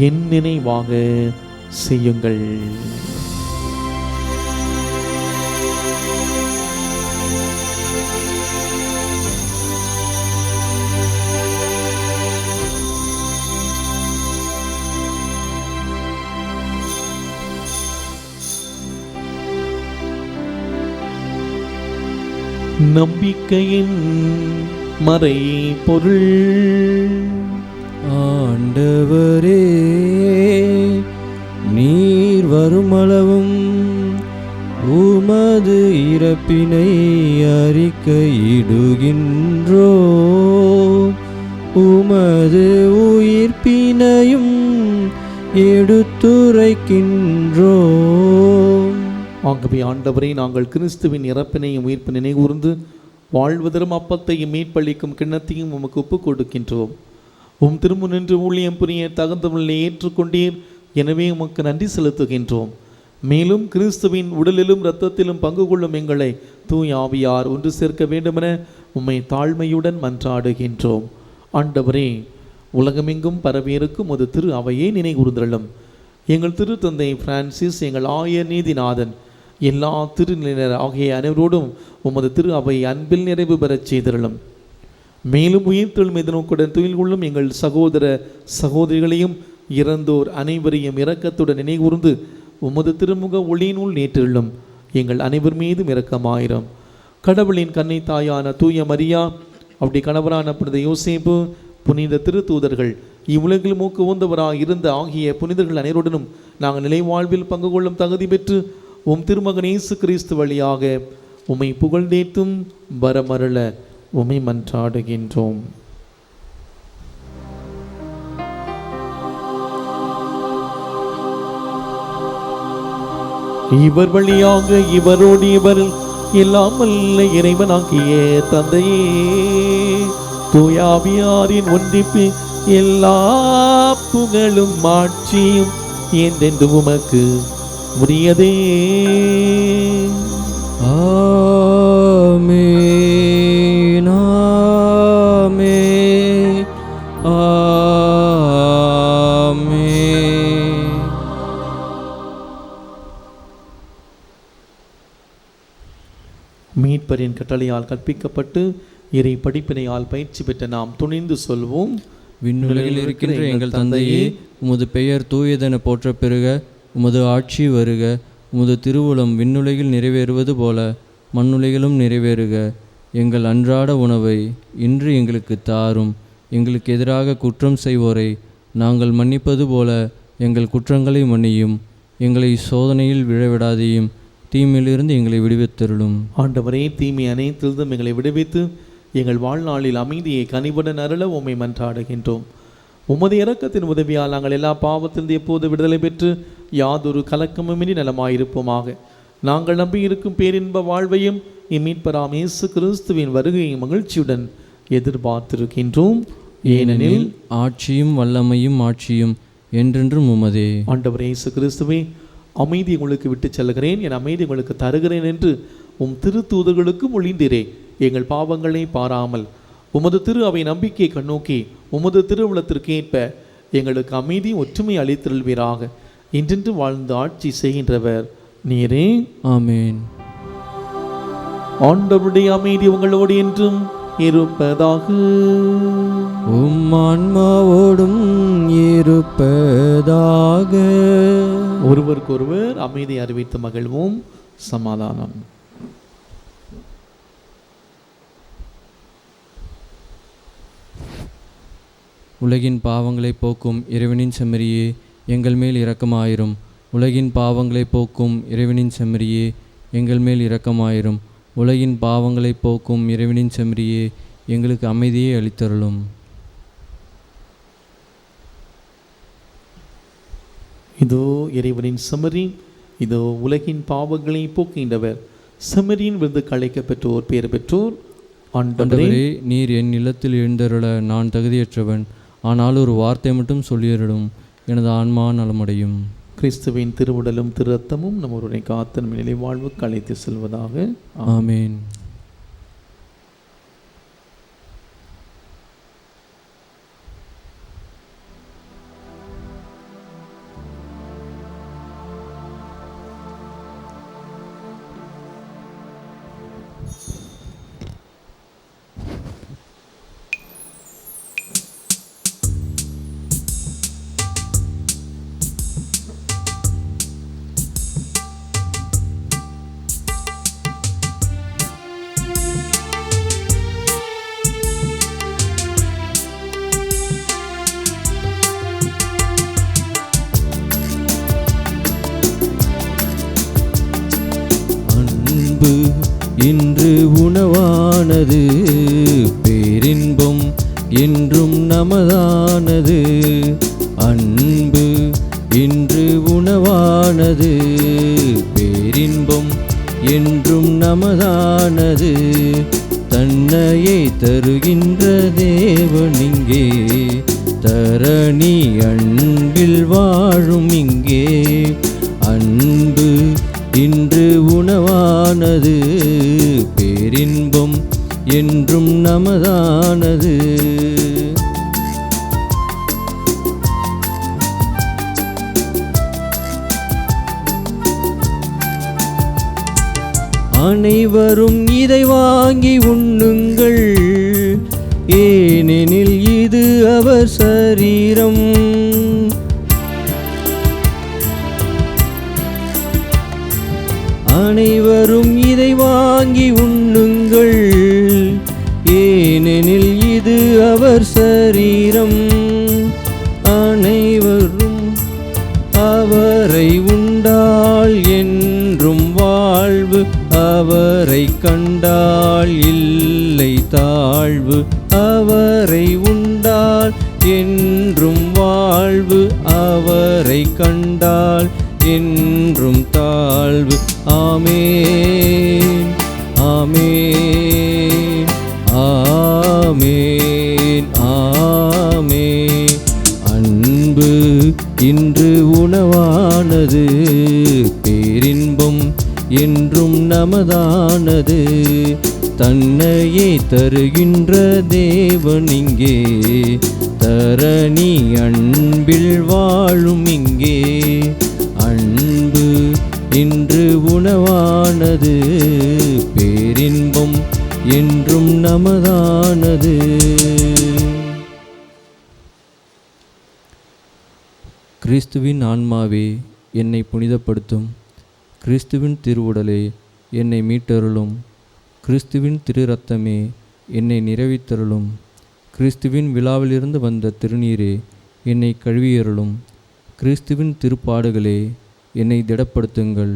Speaker 2: என் நினைவாக செய்யுங்கள். நம்பிக்கையின் மறை பொருள்.
Speaker 1: ஆண்டவரே நீர் வருமளவும் உமது இறப்பினை அறிக்கையிடுகின்றோ, உமது உயிர்ப்பினையும் எடுத்துரைக்கின்றோ.
Speaker 2: ஆகவே ஆண்டவரே நாங்கள் கிறிஸ்துவின் இறப்பினையும் உயிர்ப்பு நினைகூர்ந்து வாழ்வதரும் அப்பத்தையும் மீட்பளிக்கும் கிண்ணத்தையும் உமக்கு ஒப்புக் கொடுக்கின்றோம். உம் திரும்ப நின்று ஊழியம் புரிய தகுந்தவர்களை ஏற்றுக்கொண்டீர், எனவே உமக்கு நன்றி செலுத்துகின்றோம். மேலும் கிறிஸ்துவின் உடலிலும் இரத்தத்திலும் பங்கு கொள்ளும் எங்களை தூய் ஆவியார் ஒன்று சேர்க்க வேண்டுமென உம்மை தாழ்மையுடன் மன்றாடுகின்றோம். ஆண்டவரே உலகமெங்கும் பரவியிருக்கும் ஒரு திரு அவையை நினைகூர்ந்தள்ளும். எங்கள் திருத்தந்தை பிரான்சிஸ், எங்கள் ஆயர் நீதிநாதன், எல்லா திருநிலையினர் ஆகிய அனைவரோடும் உமது திரு அவை அன்பில் நிறைவு பெறச் செய்திருளும். மேலும் உயிர்த்தெழும் எதிர்நோக்குடன் துயில் கொள்ளும் எங்கள் சகோதர சகோதரிகளையும் இறந்தோர் அனைவரையும் இரக்கத்துடன் நினைகூர்ந்து உமது திருமுக ஒளியினுள் நேற்றிருளும். எங்கள் அனைவர் மீதும் இரக்கமாயிரும். கடவுளின் கன்னை தாயான தூய மரியா, அப்படி கணவரான புனித யோசேப்பு, புனித திருத்தூதர்கள், இவ்வுலகில் மூக்கு ஊந்தவராக இருந்த ஆகிய புனிதர்கள் அனைவருடனும் நாங்கள் நிலை வாழ்வில் பங்கு கொள்ளும் தகுதி பெற்று உம் திருமகன் இயேசு கிறிஸ்து வழியாக உம்மை புகழ்ந்தேத்தும் வரமருள உம்மை மன்றாடுகின்றோம். இவர் வழியாக இவரோடு இவர் எல்லாம் வல்ல இறைவனாகிய தந்தையே, தூயாவியாரின் ஒன்றிப்பு எல்லா புகழும் ஆட்சியும் என்றென்று உமக்கு உரியதே.
Speaker 1: ஆமென், ஆமென், ஆமென்.
Speaker 2: மீட்பரின் கட்டளையால் கற்பிக்கப்பட்டு இறை படிப்பினையால் பயிற்சி பெற்ற நாம் துணிந்து சொல்வோம்.
Speaker 1: விண்ணுலகில் இருக்கின்ற எங்கள் தந்தையே, உமது பெயர் தூயதென போற்ற பெறுக. உமது ஆட்சி வருக. உமது திருவுளம் விண்ணுலகில் நிறைவேறுவது போல மண்ணுலகிலும் நிறைவேறுக. எங்கள் அன்றாட உணவை இன்று எங்களுக்கு தாரும். எங்களுக்கு எதிராக குற்றம் செய்வோரை நாங்கள் மன்னிப்பது போல எங்கள் குற்றங்களை மன்னியும். எங்களை சோதனையில் விழவிடாதையும், தீமையிலிருந்து எங்களை விடுவித்தருளும்.
Speaker 2: ஆண்டவரே, தீமை அனைத்திலிருந்தும் எங்களை விடுவித்து எங்கள் வாழ்நாளில் அமைதியை கனிவுடன் அருள உம்மை மன்றாடுகின்றோம். உமது இரக்கத்தின் உதவியால் நாங்கள் எல்லா பாவத்திலிருந்து எப்போது விடுதலை பெற்று யாதொரு கலக்கமுமின்றி நலமாயிருப்போமாக. நாங்கள் நம்பியிருக்கும் பேரின்ப வாழ்வையும் இம்மீட்பராம் இயேசு கிறிஸ்துவின் வருகையை மகிழ்ச்சியுடன் எதிர்பார்த்திருக்கின்றோம். ஏனெனில்
Speaker 1: ஆட்சியும் வல்லமையும் ஆட்சியும் என்றென்றும் உமதே.
Speaker 2: ஆண்டவர் இயேசு கிறிஸ்துவே, அமைதி உங்களுக்கு விட்டு செல்கிறேன், என் அமைதி உங்களுக்கு தருகிறேன் என்று உம் திருத்தூதர்களுக்கு மொழிந்தீரே. எங்கள் பாவங்களை பாராமல் உமது திரு அவை நம்பிக்கையை கண்ணோக்கி உமது திருவுளத்திற்கேற்ப எங்களுக்கு அமைதி ஒற்றுமை அளித்திருள்வீராக. இன்றென்று வாழ்ந்து ஆட்சி செய்கின்றவர் நீரே.
Speaker 1: ஆமென்.
Speaker 2: ஆண்டவருடைய அமைதி உங்களோடு என்றும் இருப்பதாக.
Speaker 1: உம் ஆன்மாவோடும் இருப்பதாக.
Speaker 2: ஒருவருக்கொருவர் அமைதி அறிவித்து மகிழ்வோம். சமாதானம்.
Speaker 1: உலகின் பாவங்களை போக்கும் இறைவனின் செம்மறியே, எங்கள் மேல் இரக்கமாயிரும். உலகின் பாவங்களை போக்கும் இறைவனின் செம்மறியே, எங்கள் மேல் இரக்கமாயிரும். உலகின் பாவங்களை போக்கும் இறைவனின் செம்மறியே, எங்களுக்கு அமைதியை அளித்தருளும்.
Speaker 2: இதோ இறைவனின் செம்மறி, இதோ உலகின் பாவங்களை போக்கின்றவர். செம்மறியின் விருது களைக்க பெற்றோர் பேர் பெற்றோர்.
Speaker 1: ஆண்டவரே, நீர் என் நிலத்தில் எழுந்தருள நான் தகுதியற்றவன். ஆனால் ஒரு வார்த்தை மட்டும் சொல்லியருளும், எனது ஆன்மா நலமடையும்.
Speaker 2: கிறிஸ்துவின் திருவுடலும் திரு ரத்தமும் நம்முடைய காத்தன் நிலை வாழ்வுக்கு அழைத்து செல்வதாக.
Speaker 1: ஆமென். இன்று உணவானது, பேரின்பம் என்றும் நமதானது. அன்பு இன்று உணவானது, பேரின்பம் என்றும் நமதானது. தன்னையை தருகின்ற தேவனிங்கே, தரணி அன்பில் வாழும் இங்கே. அன்பு இன்று உணவானது, பேரின்பம் என்றும் நமதானது. அனைவரும் இதை வாங்கி உண்ணுங்கள், ஏனெனில் இது அவர் சரீரம். அனைவரும் இதை வாங்கி உண்ணுங்கள், ஏனெனில் இது அவர் சரீரம். அனைவரும் அவரை உண்டால் என்றும் வாழ்வு, அவரை கண்டால் இல்லை தாழ்வு. அவரை உண்டால் என்றும் வாழ்வு, அவரை கண்டால் என்றும் தாழ்வு. ஆமென், ஆமென், ஆமென். இன்று உணவானது, பேரின்பம் என்றும் நமதானது. தன்னையே தருகின்ற தேவன் இங்கே, தரணி அன்பில் வாழும் இங்கே. அன்பு இன்று உணவானது, பேரின்பம் என்றும் நமதானது. கிறிஸ்துவின் ஆன்மாவே என்னை புனிதப்படுத்தும். கிறிஸ்துவின் திருவுடலே என்னை மீட்டருளும். கிறிஸ்துவின் திரு இரத்தமே என்னை நிறைவித்தருளும். கிறிஸ்துவின் விழாவிலிருந்து வந்த திருநீரே என்னை கழுவியருளும். கிறிஸ்துவின் திருப்பாடுகளே என்னை திடப்படுத்துங்கள்.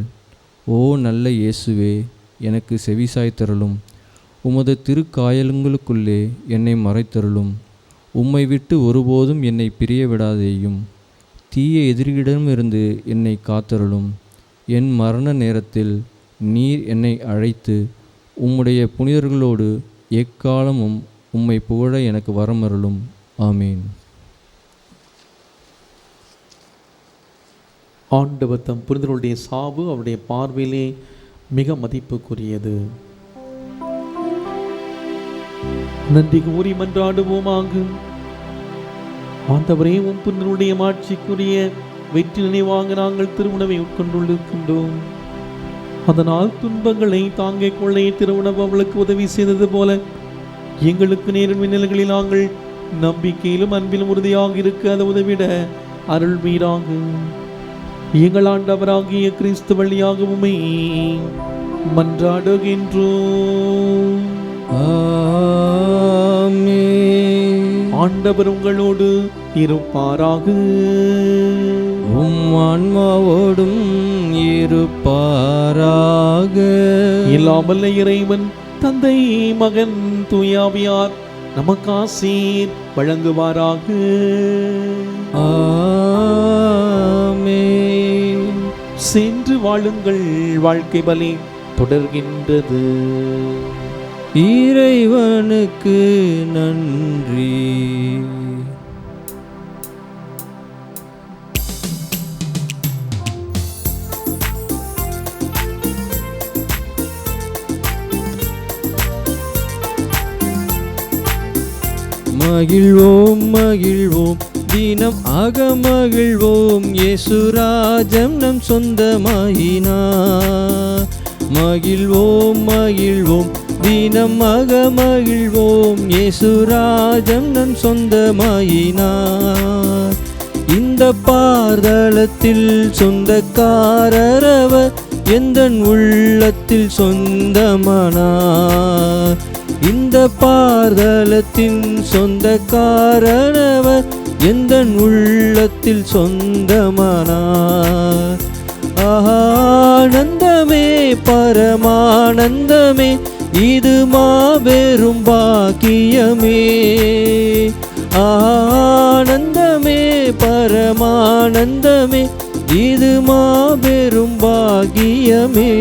Speaker 1: ஓ நல்ல இயேசுவே, எனக்கு செவிசாய்த்தருளும். உமது திருக்காயலுங்களுக்குள்ளே என்னை மறைத்தருளும். உம்மை விட்டு ஒருபோதும் என்னை பிரிய விடாதேயும். தீய எதிரியிடமிருந்து என்னை காத்தருளும். என் மரண நேரத்தில் நீர் என்னை அழைத்து உம்முடைய புனிதர்களோடு எக்காலமும் உம்மை புகழ எனக்கு வரமருளும். ஆமீன்.
Speaker 2: ஆண்டவர் தம் புனிதருடைய சாவு அவருடைய பார்வையிலே மிக மதிப்புக்குரியது. நன்றி கூறி மன்றாடுவோமாக. ஆண்டவரே, உம் புனிதருடைய மாட்சிக்குரிய வெற்றி நினைவாக நாங்கள் திருவுணவை உட்கொண்டுள்ளிருக்கின்றோம். அதனால் துன்பங்களை தாங்கிக் கொள்ளை திருவுணவு அவளுக்கு உதவி செய்தது போல எங்களுக்கு நேரும் நிலைகளில் நாங்கள் நம்பிக்கையிலும் அன்பிலும் உறுதியாக இருக்க அதை உதவிட அருள் மீறாக. எங்கள் ஆண்டவராகிய கிறிஸ்து வழியாக உம்மை மன்றாடுகின்றோம். ஆண்டவர் உங்களோடு இருப்பாராக.
Speaker 1: உம் ஆன்மாவோடும் இருப்பாராக.
Speaker 2: இல்லாமல் இறைவன் தந்தை, மகன், தூயாவியார் நமக்கு ஆசீர் வழங்குவாராக.
Speaker 1: ஆமென்.
Speaker 2: சென்று வாழுங்கள், வாழ்க்கை பலி தொடர்கின்றது.
Speaker 1: இறைவனுக்கு நன்றி. மகிழ்வோம் மகிழ்வோம், தினம் அகமகிழ்வோம், இயேசுராஜம் நம் சொந்தமாயினார். மகிழ்வோம் மகிழ்வோம், தினம் அகமகிழ்வோம், இயேசுராஜம் நம் சொந்தமாயினார். இந்த பார்தலத்தில் சொந்தக்காரரவர், எந்தன் உள்ளத்தில் சொந்தமானார். இந்த பார்தலத்தின் சொந்தக்காரரவர், எந்தன் உள்ளத்தில் சொந்தமானார். ஆனந்தமே பரமானந்தமே, இது மாபெரும் பாக்கியமே. ஆனந்தமே பரமானந்தமே, இது மாபெரும் பாக்கியமே.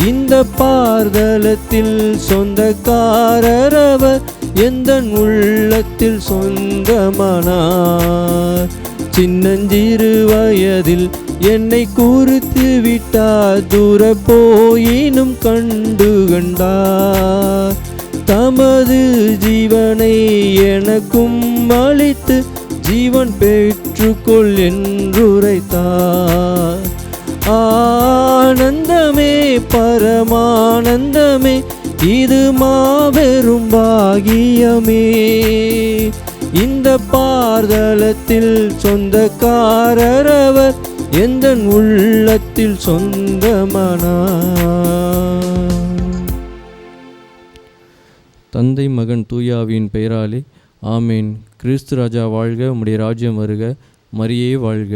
Speaker 1: இந்த பார்தலத்தில் சொந்தக்காரரவர், எந்தன் உள்ளத்தில் சொந்தமானார். சின்னஞ்சிறு வயதில் என்னை குறித்து விட்டார், தூர போயினும் கண்டு கண்டார். தமது ஜீவனை எனக்கும் அளித்து ஜீவன் பெற்றுக்கொள் என்றுரைத்தார். ஆனந்தமே பரமானந்தமே, இது மாபெரும் பாக்கியமே. இந்த பார்தலத்தில் சொந்தக்காரரவர், எந்தன் உள்ளத்தில் சொந்தமானார். தந்தை மகன் தூயாவின் பெயராலே ஆமேன். கிறிஸ்து ராஜா வாழ்க, உம்முடைய ராஜ்யம் வருக. மரியே வாழ்க.